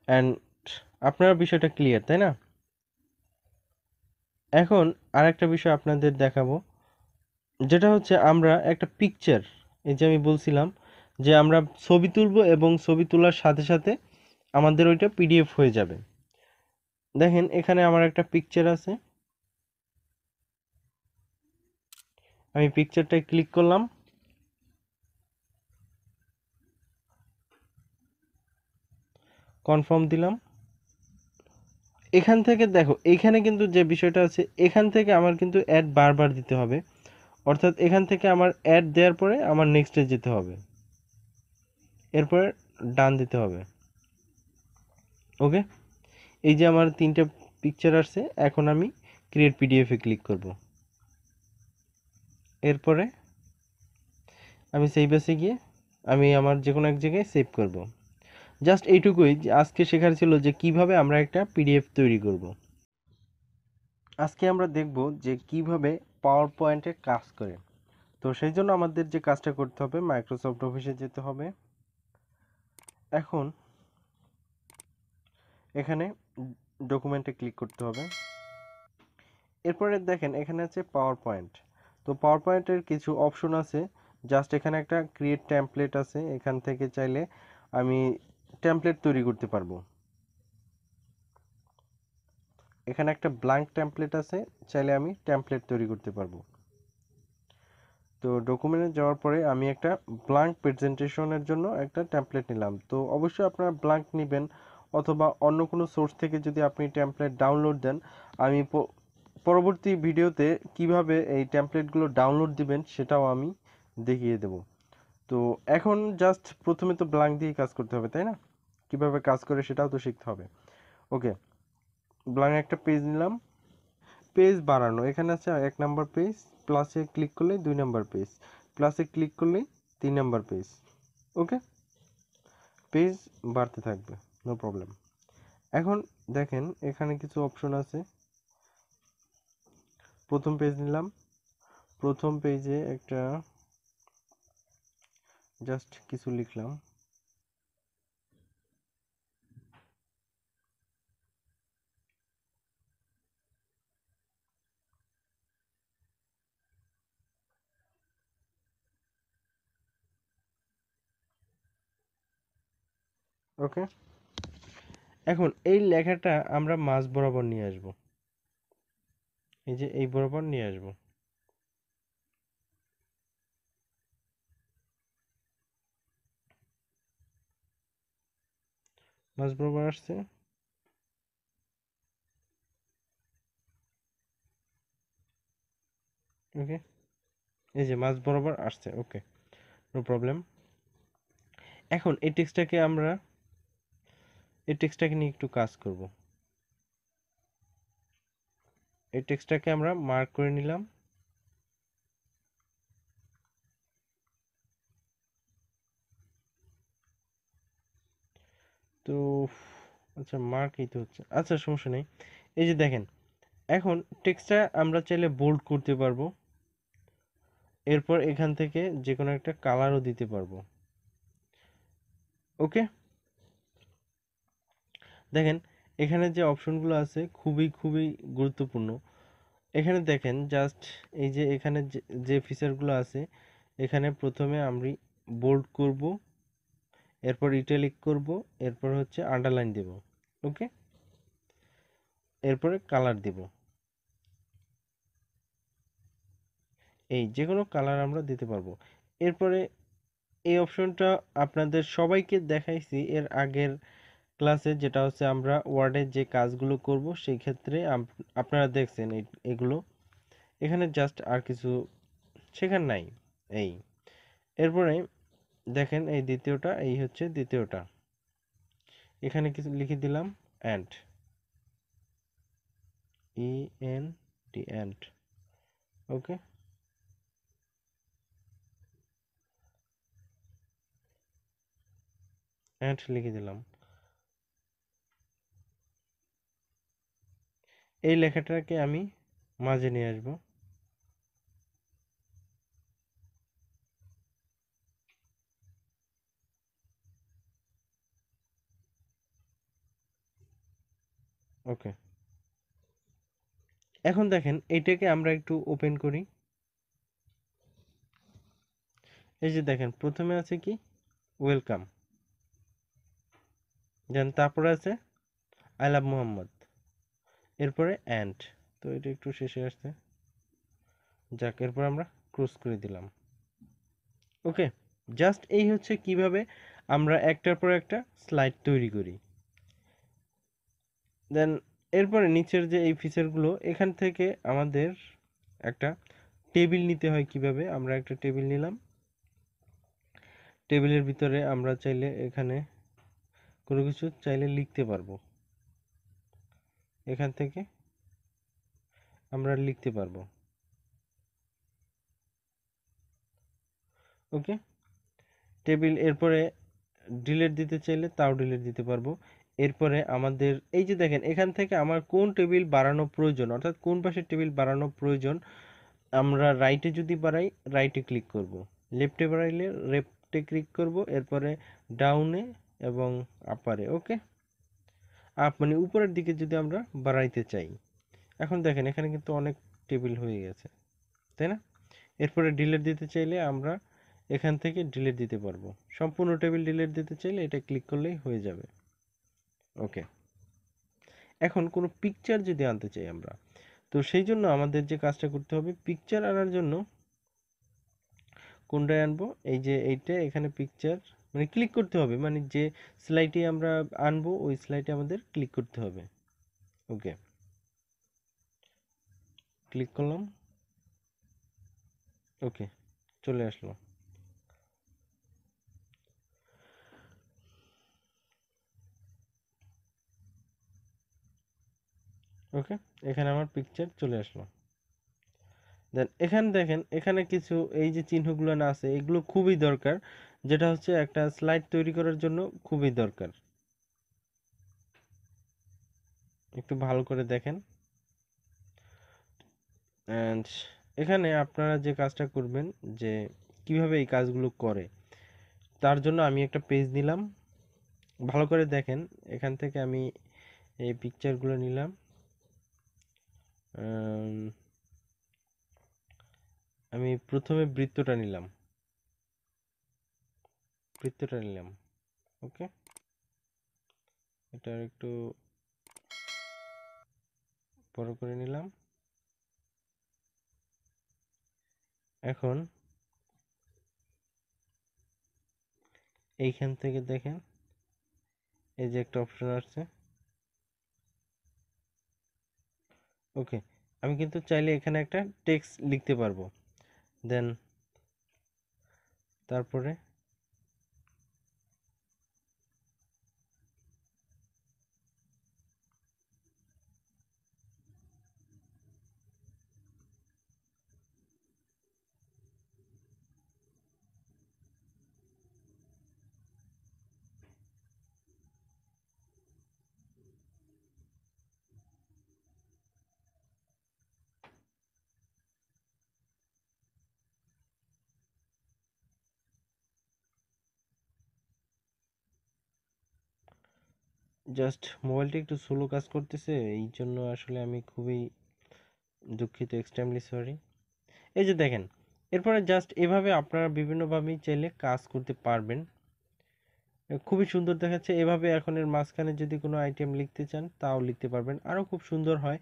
অ্যান্ড আপনার বিষয়টা ক্লিয়ার, তাই না? এখন আরেকটা বিষয় আপনাদের দেখাবো, যেটা হচ্ছে আমরা একটা পিকচার, এই যে আমি বলছিলাম যে আমরা ছবি তুলবো এবং ছবি তোলার সাথে সাথে আমাদের ওইটা পিডিএফ হয়ে যাবে। দেখেন এখানে আমার একটা পিকচার আছে, আমি পিকচারটায় ক্লিক করলাম, কনফার্ম দিলাম। এখান থেকে দেখো এইখানে কিন্তু যে বিষয়টা আছে, এখান থেকে আমার কিন্তু অ্যাড বারবার দিতে হবে, অর্থাৎ এখান থেকে আমার অ্যাড দেওয়ার পরে আমার নেক্সটে যেতে হবে, এরপরে ডান দিতে হবে। ওকে, এই যে আমার তিনটা পিকচার আসছে, এখন আমি ক্রিয়েট পিডিএফ এ ক্লিক করব। এরপরে আমি সেভ এসে গিয়ে আমি আমার যে কোনো এক জায়গায় সেভ করব। জাস্ট এইটুকুই যে আজকে শেখার ছিল যে কিভাবে আমরা একটা পিডিএফ তৈরি করব। আজকে আমরা দেখব যে কিভাবে পাওয়ার পয়েন্টে কাজ করে। তো সেই জন্য আমাদের যে কাজটা করতে হবে, মাইক্রোসফট অফিসে যেতে হবে। এখন এখানে ডকুমেন্টে ক্লিক করতে হবে। এরপরে দেখেন এখানে আছে পাওয়ার পয়েন্ট। তো পাওয়ার পয়েন্টের কিছু অপশন আছে, জাস্ট এখানে একটা ক্রিয়েট টেমপ্লেট আছে, এখান থেকে চাইলে আমি টেমপ্লেট তৈরি করতে পারবো। এখানে একটা ব্ল্যাঙ্ক টেমপ্লেট আছে, চাইলে আমি টেমপ্লেট তৈরি করতে পারবো। তো ডকুমেন্টে যাওয়ার পরে আমি একটা ব্ল্যাঙ্ক প্রেজেন্টেশনের জন্য একটা টেমপ্লেট নিলাম। তো অবশ্যই আপনারা ব্ল্যাঙ্ক নেবেন, অথবা অন্য কোনো সোর্স থেকে যদি আপনি টেমপ্লেট ডাউনলোড দেন, আমি পরবর্তী ভিডিওতে কিভাবে এই টেমপ্লেটগুলো ডাউনলোড দিবেন সেটাও আমি দেখিয়ে দেব। তো এখন জাস্ট প্রথমে তো ব্ল্যাঙ্ক দিয়ে কাজ করতে হবে, তাই না? কিভাবে কাজ করে সেটাও তো শিখতে হবে। ওকে, ব্ল্যাঙ্ক একটা পেজ নিলাম। পেজ বাড়ানো, এখানে আছে 1 নাম্বার পেজ, প্লাসে ক্লিক করলে 2 নাম্বার পেজ, প্লাসে ক্লিক করলে 3 নাম্বার পেজ। ওকে, পেজ বাড়তে থাকবে, নো প্রবলেম। এখন দেখেন এখানে কিছু অপশন আছে। প্রথম পেজ নিলাম, প্রথম পেজে একটা জাস্ট কিছু লিখলাম। ওকে, এখন এই লেখাটা আমরা মাঝ বরাবর নিয়ে আসব, এই যে এই বরাবর নিয়ে আসব। মাঝ বরাবর আসছে, ওকে, এই যে মাঝ বরাবর আসছে, ওকে, নো প্রবলেম। এখন এই টেক্সটটাকে নিয়ে একটু কাজ করব। এই টেক্সটটাকে আমরা মার্ক করে নিলাম। তো আচ্ছা, মার্ক এই তো হচ্ছে, আচ্ছা সমস্যা নেই। এই যে দেখেন, এখন টেক্সটটা আমরা চাইলে বোল্ড করতে পারবো, এরপর এখান থেকে যে কোনো একটা কালারও দিতে পারবো। ওকে, দেখেন এখানে যে অপশনগুলো আছে খুবই খুবই গুরুত্বপূর্ণ। এখানে দেখেন জাস্ট এই যে এখানে যে ফিচারগুলো আছে, এখানে প্রথমে আমি বোল্ড করব, এরপর ইটালিক করব, এরপর হচ্ছে আন্ডারলাইন দেব। ওকে, এরপরে কালার দেব, এই যে কোনো কালার আমরা দিতে পারবো। এরপরে এই অপশনটা আপনাদের সবাইকে দেখাইছি এর আগের ক্লাসে, যেটা হচ্ছে আমরা ওয়ার্ডের যে কাজগুলো করব সেই ক্ষেত্রে আপনারা দেখছেন এগুলো। এখানে জাস্ট আর কিছু শেখার নাই। এই এরপরে দেখেন এই দ্বিতীয়টা, এই হচ্ছে দ্বিতীয়টা, এখানে কিছু লিখে দিলাম and, END and. Okay, and লিখে দিলাম। এই লেখাটাকে আমি মাঝে নিয়ে আসব। ওকে, এখন দেখেন এইটাকে আমরা একটু ওপেন করি। এই যে দেখেন প্রথমে আছে কি, ওয়েলকাম, দেন তারপরে আছে আই লাভ মোহাম্মদ, এরপরে অ্যান্ড। তো এটা একটু শেষে আসছে, যাক এরপর আমরা ক্লোজ করে দিলাম। ওকে, জাস্ট এই হচ্ছে কিভাবে আমরা একটার পর একটা স্লাইড তৈরি করি। দেন এরপরে নিচের যে এই ফিচারগুলো, এখান থেকে আমাদের একটা টেবিল নিতে হয়। কিভাবে আমরা একটা টেবিল নিলাম, টেবিলের ভিতরে আমরা চাইলে এখানে কোনো কিছু চাইলে লিখতে পারবো, এখান থেকে আমরা লিখতে পারবো। ওকে, টেবিল, এরপরে ডিলিট দিতে চাইলে তাও ডিলিট দিতে পারবো। এরপরে আমাদের এই যে দেখেন এখান থেকে আমার কোন টেবিল বাড়ানো প্রয়োজন, অর্থাৎ কোন পাশে টেবিল বাড়ানো প্রয়োজন, আমরা রাইটে যদি বাড়াই রাইটে ক্লিক করব, লেফটে বাড়াইলে লেফটে ক্লিক করব, এরপরে ডাউনে এবং আপারে। ওকে, আপ মানে উপরের দিকে যদি আমরা বাড়াইতে চাই, এখন দেখেন এখানে কিন্তু অনেক টেবিল হয়ে গেছে, তাই না? এরপরে ডিলিট দিতে চাইলে আমরা এখান থেকে ডিলিট দিতে পারবো, সম্পূর্ণ টেবিল ডিলিট দিতে চাইলে এটা ক্লিক করলেই হয়ে যাবে। ওকে, এখন কোনো পিকচার যদি আনতে চাই আমরা, তো সেই জন্য আমাদের যে কাজটা করতে হবে, পিকচার আনার জন্য কোনটায় আনবো, এই যে এইটা, এখানে পিকচার মানে ক্লিক করতে হবে, মানে যে স্লাইডে আমরা আনবো ওই স্লাইডে আমাদের ক্লিক করতে হবে। ওকে, ক্লিক করলাম, ওকে, চলে আসলো। ওকে, এখানে আমার পিকচার চলে আসলো। দেন এখানে দেখেন এখানে কিছু এই যে চিহ্নগুলো না আছে, এগুলো খুবই দরকার, যেটা হচ্ছে একটা স্লাইড তৈরি করার জন্য খুবই দরকার। একটু ভালো করে দেখেন। অ্যান্ড এখানে আপনারা যে কাজটা করবেন, যে কিভাবে এই কাজগুলো করে, তার জন্য আমি একটা পেজ নিলাম। ভালো করে দেখেন, এখান থেকে আমি এই পিকচারগুলো নিলাম। আমি প্রথমে বৃত্তটা নিলাম, বৃত্তটা নিলাম। ওকে, এটা একটু বড় করে নিলাম। এখন এইখান থেকে দেখেন এই যে একটা অপশন আসছে। ওকে, আমি কিন্তু চাইলে এখানে একটা টেক্সট লিখতে পারবো। দেন তারপরে জাস্ট মোবাইলটা একটু স্লো কাজ করতেছে, এই জন্য আসলে আমি খুবই দুঃখিত, এক্সট্রিমলি সরি। এই যে দেখেন, এরপরে জাস্ট এভাবে আপনারা বিভিন্নভাবেই চাইলে কাজ করতে পারবেন। খুবই সুন্দর দেখাচ্ছে। এভাবে এখন এর মাঝখানে যদি কোনো আইটেম লিখতে চান তাও লিখতে পারবেন, আরও খুব সুন্দর হয়।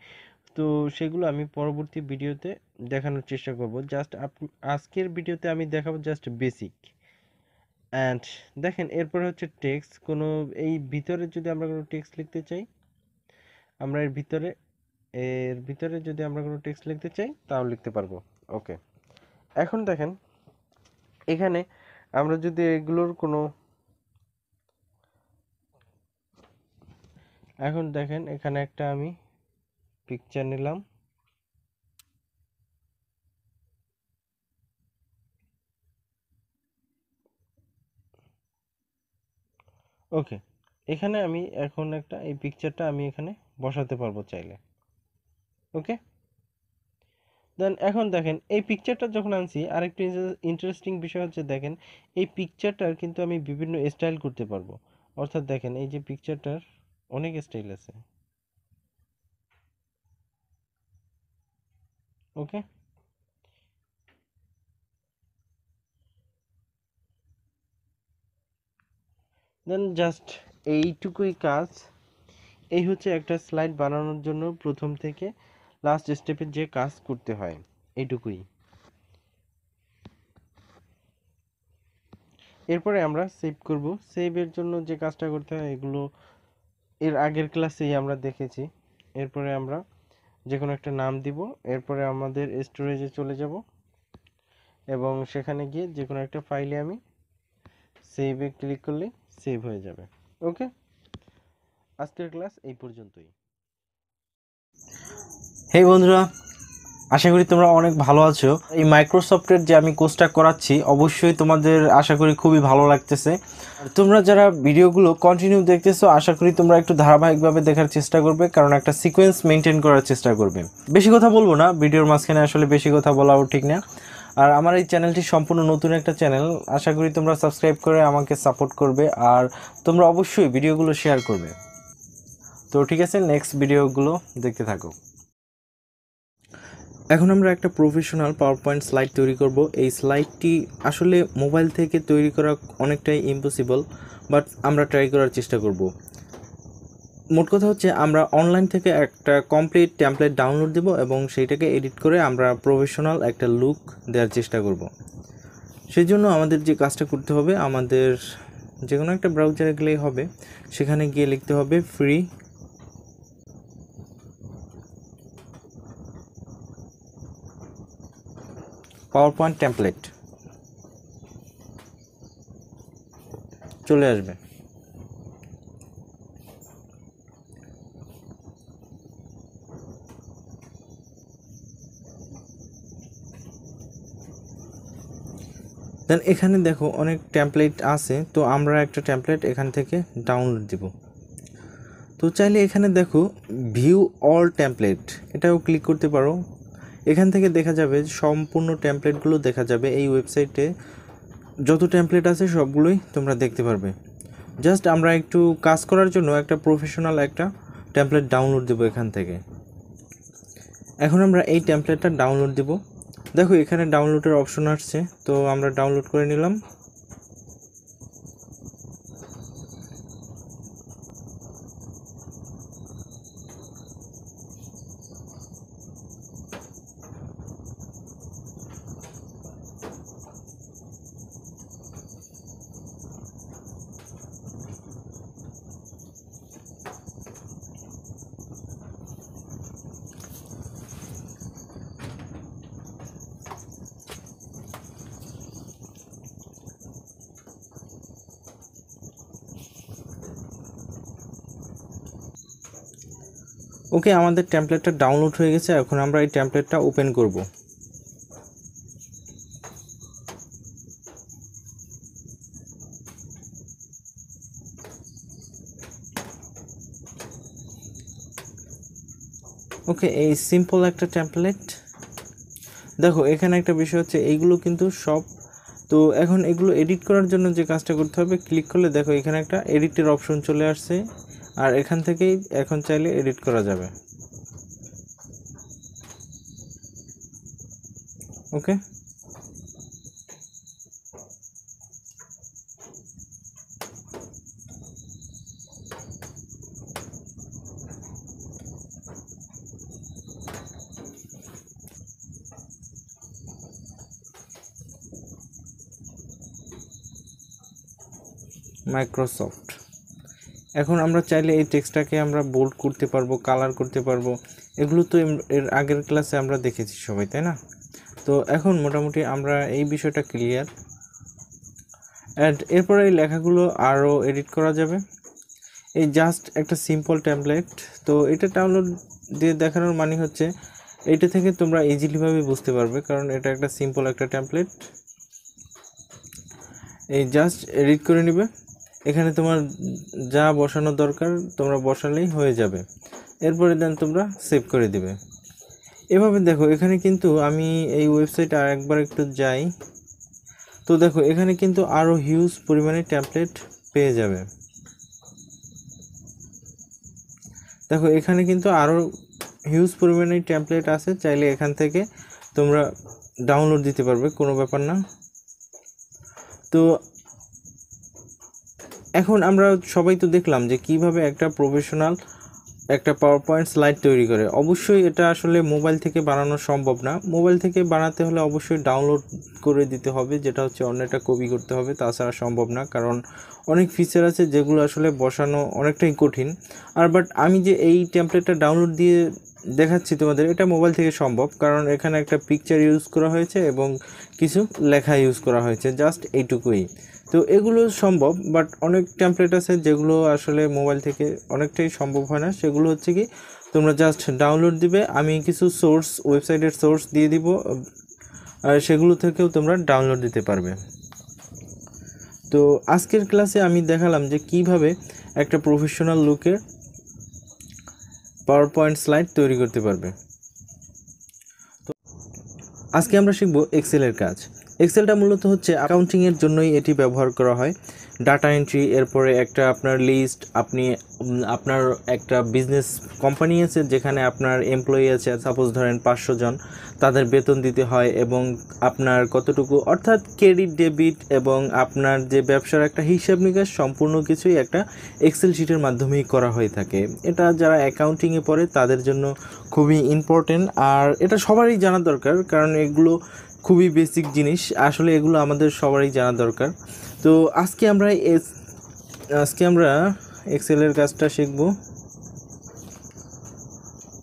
তো সেগুলো আমি পরবর্তী ভিডিওতে দেখানোর চেষ্টা করব। জাস্ট আজকের ভিডিওতে আমি দেখাবো জাস্ট বেসিক। অ্যান্ড দেখেন এরপরে হচ্ছে টেক্সট। কোনো এই ভিতরে যদি আমরা কোনো টেক্সট লিখতে চাই, আমরা এর ভিতরে যদি আমরা কোনো টেক্সট লিখতে চাই তাও লিখতে পারবো। ওকে, এখন দেখেন এখানে আমরা যদি এগুলোর কোনো, এখন দেখেন এখানে একটা আমি পিকচার নিলাম। ওকে, এখানে আমি এখন একটা এই পিকচারটা আমি এখানে বসাতে পারবো চাইলে। ওকে, দেন এখন দেখেন এই পিকচারটা যখন আনছি, আরেকটা ইন্টারেস্টিং বিষয় হচ্ছে দেখেন এই পিকচারটার কিন্তু আমি বিভিন্ন স্টাইল করতে পারবো। অর্থাৎ দেখেন এই যে পিকচারটার অনেক স্টাইল আছে। ওকে, দেন জাস্ট এইটুকুই কাজ। এই হচ্ছে একটা স্লাইড বানানোর জন্য প্রথম থেকে লাস্ট স্টেপে যে কাজ করতে হয়, এইটুকুই। এরপরে আমরা সেভ করব। সেভের জন্য যে কাজটা করতে হয় এগুলো এর আগের ক্লাসেই আমরা দেখেছি। এরপরে আমরা যে কোনো একটা নাম দিব, এরপরে আমাদের স্টোরেজে চলে যাব এবং সেখানে গিয়ে যে কোনো একটা ফাইলে আমি সেভে ক্লিক করলে সেভ হয়ে যাবে। ওকে, আজকের ক্লাস এই পর্যন্তই। হেই বন্ধুরা, আশা করি তোমরা অনেক ভালো আছো। এই মাইক্রোসফটের যে আমি কোর্সটা করাচ্ছি অবশ্যই তোমাদের আশা করি খুবই ভালো লাগতেছে। আর তোমরা যারা ভিডিওগুলো কন্টিনিউ দেখতেছো আশা করি তোমরা একটু ধারাবাহিকভাবে দেখার চেষ্টা করবে, কারণ একটা সিকোয়েন্স মেনটেন করার চেষ্টা করবে। বেশি কথা বলবো না, ভিডিওর মাঝখানে আসলে বেশি কথা বলাও ঠিক না। আর আমার এই চ্যানেলটি সম্পূর্ণ নতুন একটা চ্যানেল, আশা করি তোমরা সাবস্ক্রাইব করে আমাকে সাপোর্ট করবে আর তোমরা অবশ্যই ভিডিওগুলো শেয়ার করবে। তো ঠিক আছে, নেক্সট ভিডিওগুলো দেখতে থাকো। এখন আমরা একটা প্রফেশনাল পাওয়ার পয়েন্ট স্লাইড তৈরি করব। এই স্লাইডটি আসলে মোবাইল থেকে তৈরি করা অনেকটাই ইম্পসিবল, বাট আমরা ট্রাই করার চেষ্টা করব। মোট কথা হচ্ছে আমরা অনলাইন থেকে একটা কমপ্লিট টেমপ্লেট ডাউনলোড দেব এবং সেইটাকে এডিট করে আমরা প্রফেশনাল একটা লুক দেওয়ার চেষ্টা করব। সেই জন্য আমাদের যে কাজটা করতে হবে, আমাদের যে কোনো একটা ব্রাউজারে গেলেই হবে, সেখানে গিয়ে লিখতে হবে ফ্রি পাওয়ার পয়েন্ট টেমপ্লেট, চলে আসবে। দেন এখানে দেখো অনেক টেমপ্লেট আছে, তো আমরা একটা টেমপ্লেট এখান থেকে ডাউনলোড দিব। তো চাইলে এখানে দেখো ভিউ অল টেমপ্লেট, এটাও ক্লিক করতে পারো। এখান থেকে দেখা যাবে সম্পূর্ণ টেমপ্লেটগুলো দেখা যাবে। এই ওয়েবসাইটে যত টেমপ্লেট আছে সবগুলোই তোমরা দেখতে পারবে। জাস্ট আমরা একটু কাজ করার জন্য একটা প্রফেশনাল একটা টেমপ্লেট ডাউনলোড দেবো এখান থেকে। এখন আমরা এই টেমপ্লেটটা ডাউনলোড দেব। দেখো এখানে ডাউনলোডের অপশন আসছে, তো আমরা ডাউনলোড করে নিলাম। ওকে, আমাদের টেমপ্লেটটা ডাউনলোড হয়ে গেছে। এখন আমরা এই টেমপ্লেটটা ওপেন করব। ওকে, এই সিম্পল একটা টেমপ্লেট। দেখো এখানে একটা বিষয় হচ্ছে, এইগুলো কিন্তু সব, তো এখন এগুলো এডিট করার জন্য যে কাজটা করতে হবে, ক্লিক করলে দেখো এখানে একটা এডিটের অপশন চলে আসছে, আর এখান থেকেই এখন চাইলে এডিট করা যাবে। ওকে, মাইক্রোসফট। এখন আমরা চাইলে এই টেক্সটটাকে আমরা বোল্ড করতে পারবো, কালার করতে পারবো। এগুলো তো এর আগের ক্লাসে আমরা দেখেছি সবাই, তাই না? তো এখন মোটামুটি আমরা এই বিষয়টা ক্লিয়ার। অ্যান্ড এরপরে এই লেখাগুলো আরও এডিট করা যাবে। এই জাস্ট একটা সিম্পল টেমপ্লেট। তো এটা ডাউনলোড দিয়ে দেখানোর মানে হচ্ছে, এইটা থেকে তোমরা ইজিলিভাবে বুঝতে পারবে, কারণ এটা একটা সিম্পল একটা টেমপ্লেট। এই জাস্ট এডিট করে নিবে, এখানে তোমার যা বসানো দরকার তোমরা বসালেই হয়ে যাবে। এরপরে দেন তোমরা সেভ করে দিবে। এভাবে দেখো এখানে কিন্তু আমি এই ওয়েবসাইটে আরেকবার একটু যাই, তো দেখো এখানে কিন্তু আরও হিউজ পরিমাণে টেমপ্লেট পেয়ে যাবে। দেখো এখানে কিন্তু আরও হিউজ পরিমাণে টেমপ্লেট আছে, চাইলে এখান থেকে তোমরা ডাউনলোড দিতে পারবে, কোনো ব্যাপার না। তো এখন আমরা সবাই তো দেখলাম যে কিভাবে একটা প্রফেশনাল একটা পাওয়ার পয়েন্ট স্লাইড তৈরি করে। অবশ্যই এটা আসলে মোবাইল থেকে বানানো সম্ভব না। মোবাইল থেকে বানাতে হলে অবশ্যই ডাউনলোড করে দিতে হবে, যেটা হচ্ছে অন্য একটা কপি করতে হবে, তাছাড়া সম্ভব না, কারণ অনেক ফিচার আছে যেগুলো আসলে বসানো অনেকটাই কঠিন। আর বাট আমি যে এই টেমপ্লেটটা ডাউনলোড দিয়ে দেখাচ্ছি তোমাদের, এটা মোবাইল থেকে সম্ভব, কারণ এখানে একটা পিকচার ইউজ করা হয়েছে এবং কিছু লেখা ইউজ করা হয়েছে, জাস্ট এইটুকুই। তো এগুলো সম্ভব, বাট অনেক টেমপ্লেট আছে যেগুলো আসলে মোবাইল থেকে অনেকটাই সম্ভব হয় না। সেগুলো হচ্ছে কি, তোমরা জাস্ট ডাউনলোড দিবে, আমি কিছু সোর্স, ওয়েবসাইটের সোর্স দিয়ে দিব, আর সেগুলো থেকেও তোমরা ডাউনলোড দিতে পারবে। তো আজকের ক্লাসে আমি দেখালাম যে কিভাবে একটা প্রফেশনাল লুকের পাওয়ার পয়েন্ট স্লাইড তৈরি করতে পারবে। তো আজকে আমরা শিখব এক্সেলের কাজ। এক্সেলটা মূলত হচ্ছে অ্যাকাউন্টিংয়ের জন্যই এটি ব্যবহার করা হয়। ডাটা এন্ট্রি, এরপরে একটা আপনার লিস্ট, আপনি আপনার একটা বিজনেস কোম্পানি আছে যেখানে আপনার এমপ্লয়ি আছে, সাপোজ ধরেন 500 জন, তাদের বেতন দিতে হয় এবং আপনার কতটুকু, অর্থাৎ ক্রেডিট ডেবিট এবং আপনার যে ব্যবসার একটা হিসাব নিকাশ, সম্পূর্ণ কিছুই একটা এক্সেল শিটের মাধ্যমেই করা হয়ে থাকে। এটা যারা অ্যাকাউন্টিংয়ে পড়ে তাদের জন্য খুবই ইম্পর্টেন্ট, আর এটা সবারই জানা দরকার, কারণ এগুলো খুবই বেসিক জিনিস, আসলে এগুলো আমাদের সবারই জানা দরকার। তো আজকে আমরা এক্সেলের কাজটা শিখব।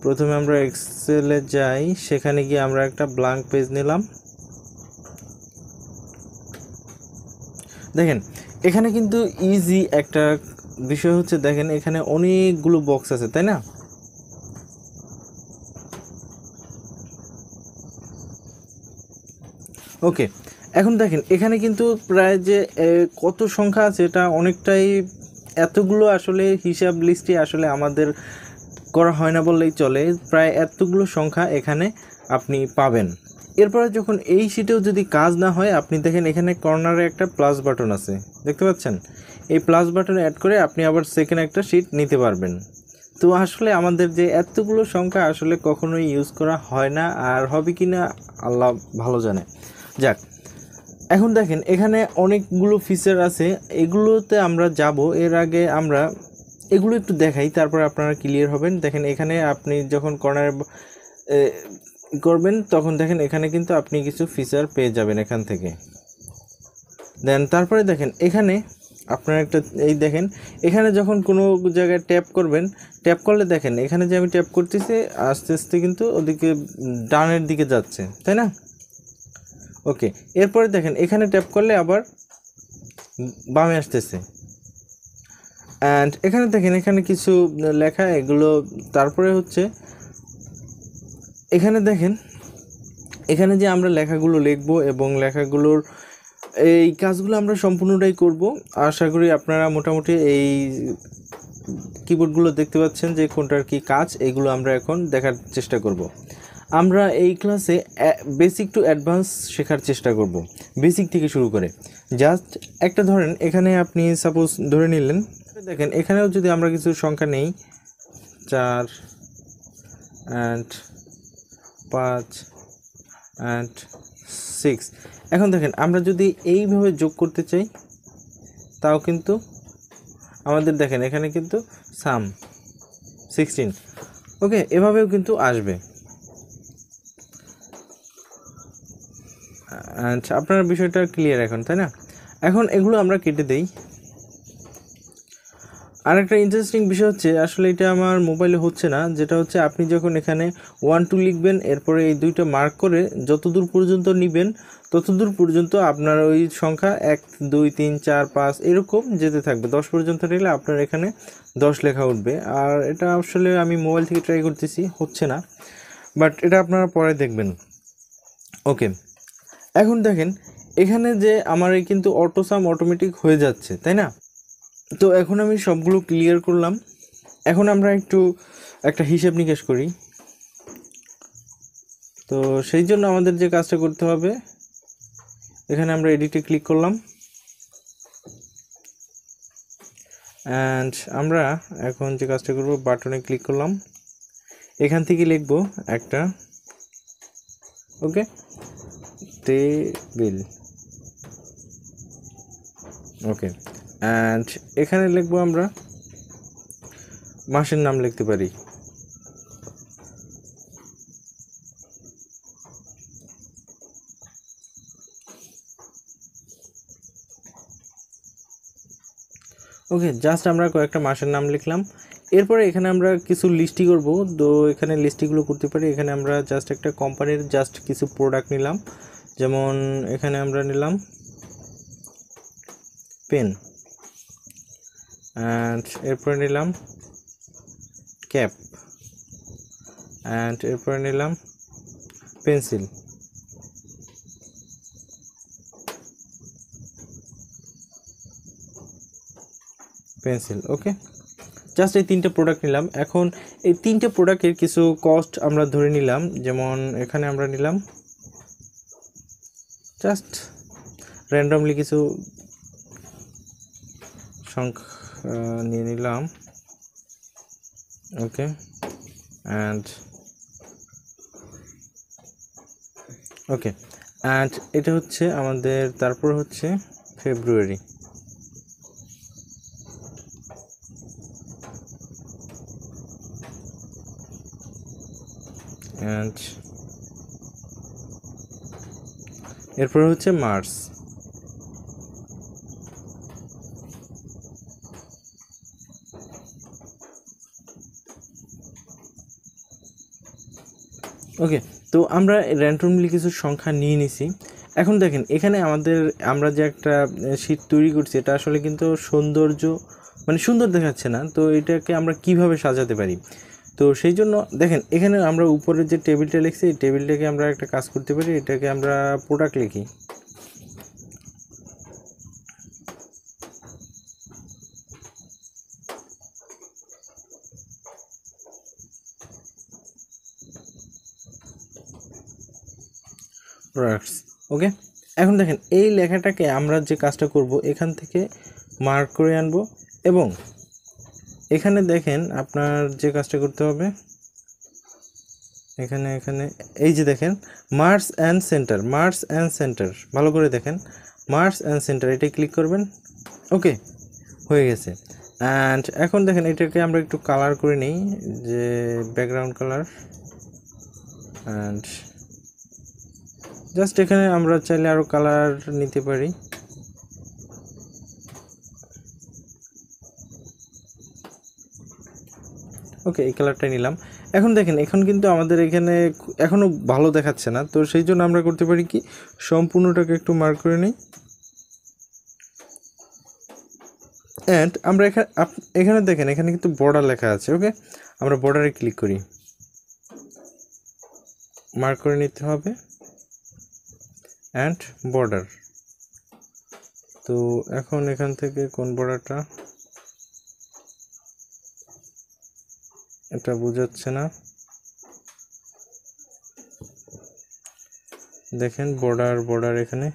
প্রথমে আমরা এক্সেলে যাই, সেখানে গিয়ে আমরা একটা ব্ল্যাঙ্ক পেজ নিলাম। দেখেন এখানে কিন্তু ইজি একটা বিষয় হচ্ছে, দেখেন এখানে অনেকগুলো বক্স আছে, তাই না? ওকে, এখন দেখেন এখানে কিন্তু প্রায় যে কত সংখ্যা আছে, এটা অনেকটাই, এতগুলো আসলে হিসাব লিস্টে আসলে আমাদের করা হয় না বললেই চলে, প্রায় এতগুলো সংখ্যা এখানে আপনি পাবেন। এরপরে যখন এই শিটেও যদি কাজ না হয়, আপনি দেখেন এখানে কর্নারে একটা প্লাস বাটন আছে, দেখতে পাচ্ছেন? এই প্লাস বাটন অ্যাড করে আপনি আবার সেকেন্ড একটা শিট নিতে পারবেন। তো আসলে আমাদের যে এতগুলো সংখ্যা আসলে কখনোই ইউজ করা হয় না, আর হবে কি না আল্লাহ ভালো জানে। যাক, এখন দেখেন এখানে অনেকগুলো ফিচার আছে, এগুলোতে আমরা যাব। এর আগে আমরা এগুলো একটু দেখাই, তারপর আপনারা ক্লিয়ার হবেন। দেখেন এখানে আপনি যখন কর্নার করবেন, তখন দেখেন এখানে কিন্তু আপনি কিছু ফিচার পেয়ে যাবেন এখান থেকে। দেন তারপরে দেখেন এখানে আপনার একটা, এই দেখেন এখানে যখন কোনো জায়গায় ট্যাপ করবেন, ট্যাপ করলে দেখেন এখানে যে আমি ট্যাপ করতেছি, আস্তে আস্তে কিন্তু ওদিকে ডানের দিকে যাচ্ছে, তাই না? ওকে, এরপরে দেখেন এখানে ট্যাপ করলে আবার বামে আসতেছে। অ্যান্ড এখানে দেখেন এখানে কিছু লেখা, এগুলো তারপরে হচ্ছে এখানে দেখেন এখানে যে আমরা লেখাগুলো লিখবো এবং লেখাগুলোর এই কাজগুলো আমরা সম্পূর্ণটাই করব। আশা করি আপনারা মোটামুটি এই কিবোর্ডগুলো দেখতে পাচ্ছেন যে কোনটার কি কাজ, এগুলো আমরা এখন দেখার চেষ্টা করব। আমরা এই ক্লাসে বেসিক টু অ্যাডভান্স শেখার চেষ্টা করব, বেসিক থেকে শুরু করে। জাস্ট একটা ধরেন এখানে আপনি সাপোজ ধরে নিলেন, দেখেন এখানেও যদি আমরা কিছু সংখ্যা নেই 4 অ্যান্ড 5 অ্যান্ড 6, এখন দেখেন আমরা যদি এইভাবে যোগ করতে চাই তাও কিন্তু আমাদের দেখেন এখানে কিন্তু সাম 16, ওকে, এভাবেও কিন্তু আসবে। আচ্ছা, আপনার বিষয়টা ক্লিয়ার এখন, তাই না? এখন এগুলো আমরা কেটে দেই। আরেকটা ইন্টারেস্টিং বিষয় হচ্ছে, আসলে এটা আমার মোবাইলে হচ্ছে না, যেটা হচ্ছে আপনি যখন এখানে 1 2 লিখবেন, এরপরে এই দুইটা মার্ক করে যতদূর পর্যন্ত নেবেন ততদূর পর্যন্ত আপনার ওই সংখ্যা 1 2 3 4 5 এরকম যেতে থাকবে। 10 পর্যন্ত নিলে আপনার এখানে 10 লেখা উঠবে। আর এটা আসলে আমি মোবাইল থেকে ট্রাই করতেছি, হচ্ছে না, বাট এটা আপনারা পরে দেখবেন। ওকে, এখন দেখেন এখানে যে আমার এই কিন্তু অটোসাম অটোমেটিক হয়ে যাচ্ছে, তাই না? তো এখন আমি সবগুলো ক্লিয়ার করলাম। এখন আমরা একটু একটা হিসাব নিকাশ করি। তো সেই জন্য আমাদের যে কাজটা করতে হবে, এখানে আমরা এডিটে ক্লিক করলাম অ্যান্ড আমরা এখন যে কাজটা করব বাটনে ক্লিক করলাম, এখান থেকে লিখব একটা ওকে টেবিল, ওকে, অ্যান্ড এখানে লিখব আমরা মাসের নাম লিখতে পারি। ওকে, জাস্ট আমরা কয়েকটা মাসের নাম লিখলাম। এরপরে এখানে আমরা কিছু লিস্টি করব, তো এখানে লিস্টিগুলো করতে পারি। এখানে আমরা জাস্ট একটা কোম্পানির জাস্ট কিছু প্রোডাক্ট নিলাম, যেমন এখানে আমরা নিলাম পেন, অ্যান্ড এরপরে নিলাম ক্যাপ, অ্যান্ড এরপরে নিলাম পেন্সিল, ওকে, জাস্ট এই 3টে প্রোডাক্ট নিলাম। এখন এই 3টে প্রোডাক্টের কিছু কস্ট আমরা ধরে নিলাম, যেমন এখানে আমরা নিলাম জাস্ট র্যান্ডমলি কিছু সংখ্যা নিয়ে নিলাম, ওকে, অ্যান্ড ওকে, অ্যান্ড এটা হচ্ছে আমাদের, তারপর হচ্ছে ফেব্রুয়ারি, অ্যান্ড এরপর হচ্ছে মার্চ, ওকে। তো আমরা র্যান্ডমলি কিছু সংখ্যা নিয়ে নিছি। এখন দেখেন এখানে আমরা যে একটা শীট তৈরি করছি, এটা আসলে কিন্তু সুন্দর দেখাচ্ছে না। তো এটাকে আমরা কিভাবে সাজাতে পারি? তো সেই জন্য দেখেন এখানে আমরা উপরে যে টেবিলটা লিখছি, এই টেবিলটাকে আমরা একটা কাজ করতে পারি, এটাকে আমরা প্রোডাক্ট লিখি। প্রোডাক্টস, ওকে। এখন দেখেন এই লেখাটাকে আমরা যে কাজটা করব, এখান থেকে মার্ক করে আনবো এবং এখানে দেখেন আপনার যে কাজটা করতে হবে, এখানে এই যে দেখেন মার্চ অ্যান্ড সেন্টার, ভালো করে দেখেন মার্চ অ্যান্ড সেন্টার, এটাই ক্লিক করবেন, ওকে, হয়ে গেছে। অ্যান্ড এখন দেখেন এটাকে আমরা একটু কালার করে নিই, যে ব্যাকগ্রাউন্ড কালার, অ্যান্ড জাস্ট এখানে আমরা চাইলে আরও কালার নিতে পারি, ওকে, এই কালারটাই নিলাম। এখন দেখেন এখন কিন্তু আমাদের এখানে এখনও ভালো দেখাচ্ছে না, তো সেই জন্য আমরা করতে পারি কি, সম্পূর্ণটাকে একটু মার্ক করে নিই, অ্যান্ড আমরা এখানে দেখেন এখানে কিন্তু বর্ডার লেখা আছে। ওকে, আমরা বর্ডারে ক্লিক করি, মার্ক করে নিতে হবে অ্যান্ড বর্ডার। তো এখন এখান থেকে কোন বর্ডারটা, এটা বোঝাচ্ছে না। দেখেন বর্ডার এখানে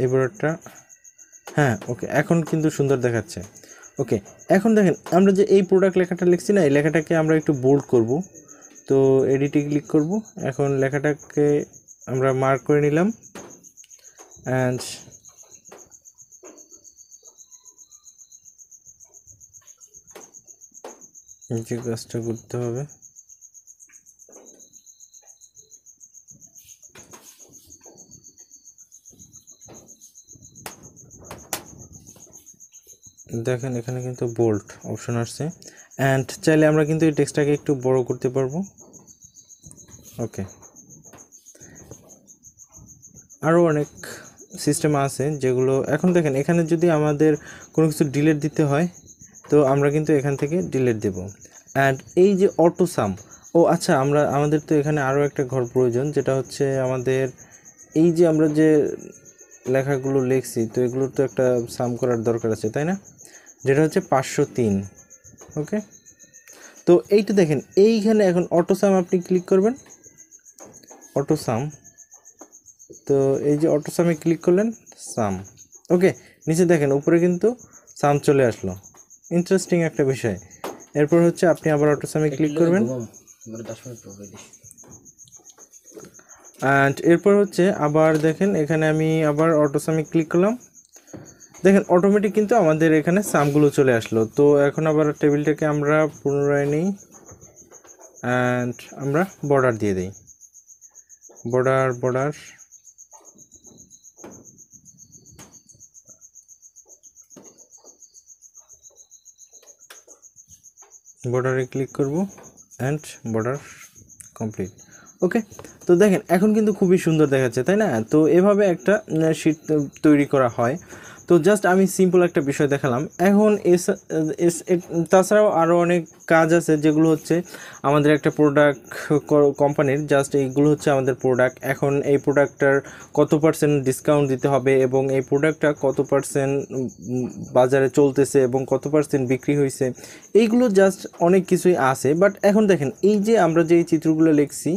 এই বর্ডারটা, হ্যাঁ ওকে, এখন কিন্তু সুন্দর দেখাচ্ছে। ওকে, এখন দেখেন আমরা যে এই প্রোডাক্ট লেখাটা লিখছি না, এই লেখাটাকে আমরা একটু বোল্ড করব। তো এডিটে ক্লিক করব, এখন লেখাটাকে আমরা মার্ক করে নিলাম অ্যান্ড যে কাজটা করতে হবে, দেখেন এখানে কিন্তু বোল্ড অপশন আসছে। অ্যান্ড চাইলে আমরা কিন্তু এই টেক্সটটাকে একটু বড় করতে পারবো। ওকে, আরও অনেক সিস্টেম আছে যেগুলো, এখন দেখেন এখানে যদি আমাদের কোনো কিছু ডিলিট দিতে হয় তো আমরা কিন্তু এখান থেকে ডিলিট দেব। অ্যান্ড এই যে অটো সাম, ও আচ্ছা, আমাদের তো এখানে আরও একটা ঘর প্রয়োজন, যেটা হচ্ছে আমাদের এই যে আমরা যে লেখাগুলো লিখছি, তো এগুলোর তো একটা সাম করার দরকার আছে, তাই না? যেটা হচ্ছে 503। ওকে, তো এইটা দেখেন এইখানে এখন অটো সাম আপনি ক্লিক করবেন, অটো সাম। তো এই যে অটো সামে ক্লিক করলেন, সাম। ওকে, নিচে দেখেন উপরে কিন্তু সাম চলে আসলো, ইন্টারেস্টিং একটা বিষয়। এরপর হচ্ছে আপনি আবার অটো সামে ক্লিক করবেন অ্যান্ড এরপর হচ্ছে আবার দেখেন এখানে আমি আবার অটো সামে ক্লিক করলাম, দেখেন অটোমেটিক কিন্তু আমাদের এখানে সামগুলো চলে আসলো। তো এখন আবার টেবিলটাকে আমরা পুনরায় নিই অ্যান্ড আমরা বর্ডার দিয়ে দিই, বর্ডার বর্ডারে ক্লিক করব অ্যান্ড বর্ডার কমপ্লিট। ওকে, তো দেখেন এখন কিন্তু খুবই সুন্দর দেখাচ্ছে, তাই না? তো এভাবে একটা শীট তৈরি করা হয়। তো জাস্ট আমি সিম্পল একটা বিষয় দেখালাম। এখন তাছাড়াও আরও অনেক কাজ আছে যেগুলো হচ্ছে আমাদের একটা প্রোডাক্ট কোম্পানির, জাস্ট এইগুলো হচ্ছে আমাদের প্রোডাক্ট। এখন এই প্রোডাক্টটার কত পার্সেন্ট ডিসকাউন্ট দিতে হবে এবং এই প্রোডাক্টটা কত পার্সেন্ট বাজারে চলতেছে এবং কত পার্সেন্ট বিক্রি হয়েছে, এইগুলো জাস্ট অনেক কিছুই আছে। বাট এখন দেখেন এই যে আমরা যে এই চিত্রগুলো লিখছি,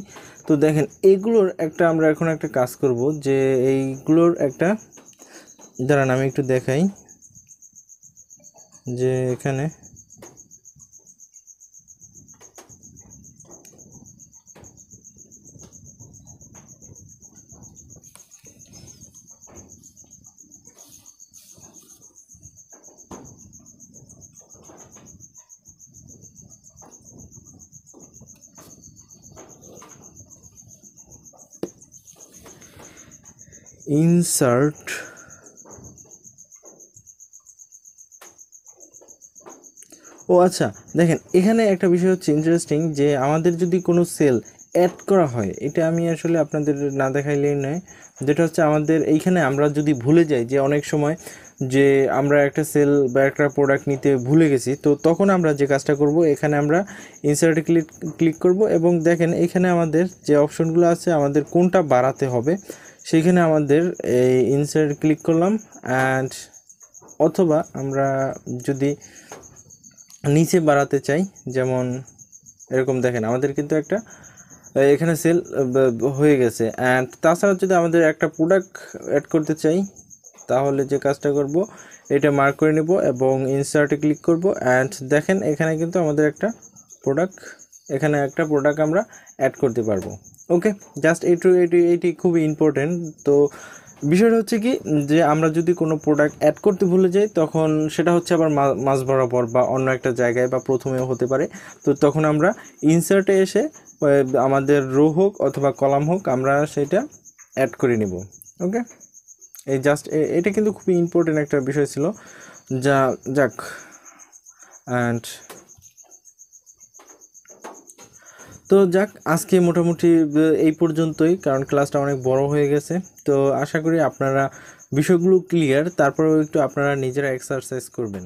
তো দেখেন এগুলোর একটা আমরা এখন একটা কাজ করব, যে এইগুলোর একটা, দাঁড়ান আমি একটু দেখাই, যে এখানে ইনসার্ট, ও আচ্ছা, দেখেন এখানে একটা বিষয় হচ্ছে ইন্টারেস্টিং, যে আমাদের যদি কোনো সেল অ্যাড করা হয়, এটা আমি আসলে আপনাদের না দেখাইলেই নয়, যেটা হচ্ছে আমাদের এইখানে আমরা যদি ভুলে যাই, যে অনেক সময় যে আমরা একটা সেল বা একটা প্রোডাক্ট নিতে ভুলে গেছি, তো তখন আমরা যে কাজটা করব, এখানে আমরা ইনসার্টে ক্লিক করব এবং দেখেন এখানে আমাদের যে অপশনগুলো আছে, আমাদের কোনটা বাড়াতে হবে সেইখানে আমাদের এই ইনসার্ট ক্লিক করলাম অ্যান্ড, অথবা আমরা যদি নিচে বাড়াতে চাই, যেমন এরকম দেখেন আমাদের কিন্তু একটা এখানে সেল হয়ে গেছে। অ্যান্ড তাছাড়া যদি আমাদের একটা প্রোডাক্ট অ্যাড করতে চাই, তাহলে যে কাজটা করব, এটা মার্ক করে নেব এবং ইনসার্টে ক্লিক করব অ্যান্ড দেখেন এখানে কিন্তু আমাদের একটা প্রোডাক্ট, এখানে একটা প্রোডাক্ট আমরা অ্যাড করতে পারবো। ওকে, জাস্ট এইটি খুবই ইম্পর্টেন্ট। তো বিষয়টা হচ্ছে কি, যে আমরা যদি কোনো প্রোডাক্ট অ্যাড করতে ভুলে যাই, তখন সেটা হচ্ছে আবার মাঝ বরাবর বা অন্য একটা জায়গায় বা প্রথমেও হতে পারে। তো তখন আমরা ইনসার্টে এসে আমাদের রো হোক অথবা কলাম হোক, আমরা সেটা অ্যাড করে নিব। ওকে, এই জাস্ট এটা কিন্তু খুবই ইম্পর্টেন্ট একটা বিষয় ছিল, যাক। অ্যান্ড তো যাক, আজকে মোটামুটি এই পর্যন্তই, কারণ ক্লাসটা অনেক বড় হয়ে গেছে। তো আশা করি আপনারা বিষয়গুলো ক্লিয়ার, তারপরেও একটু আপনারা নিজেরা এক্সারসাইজ করবেন।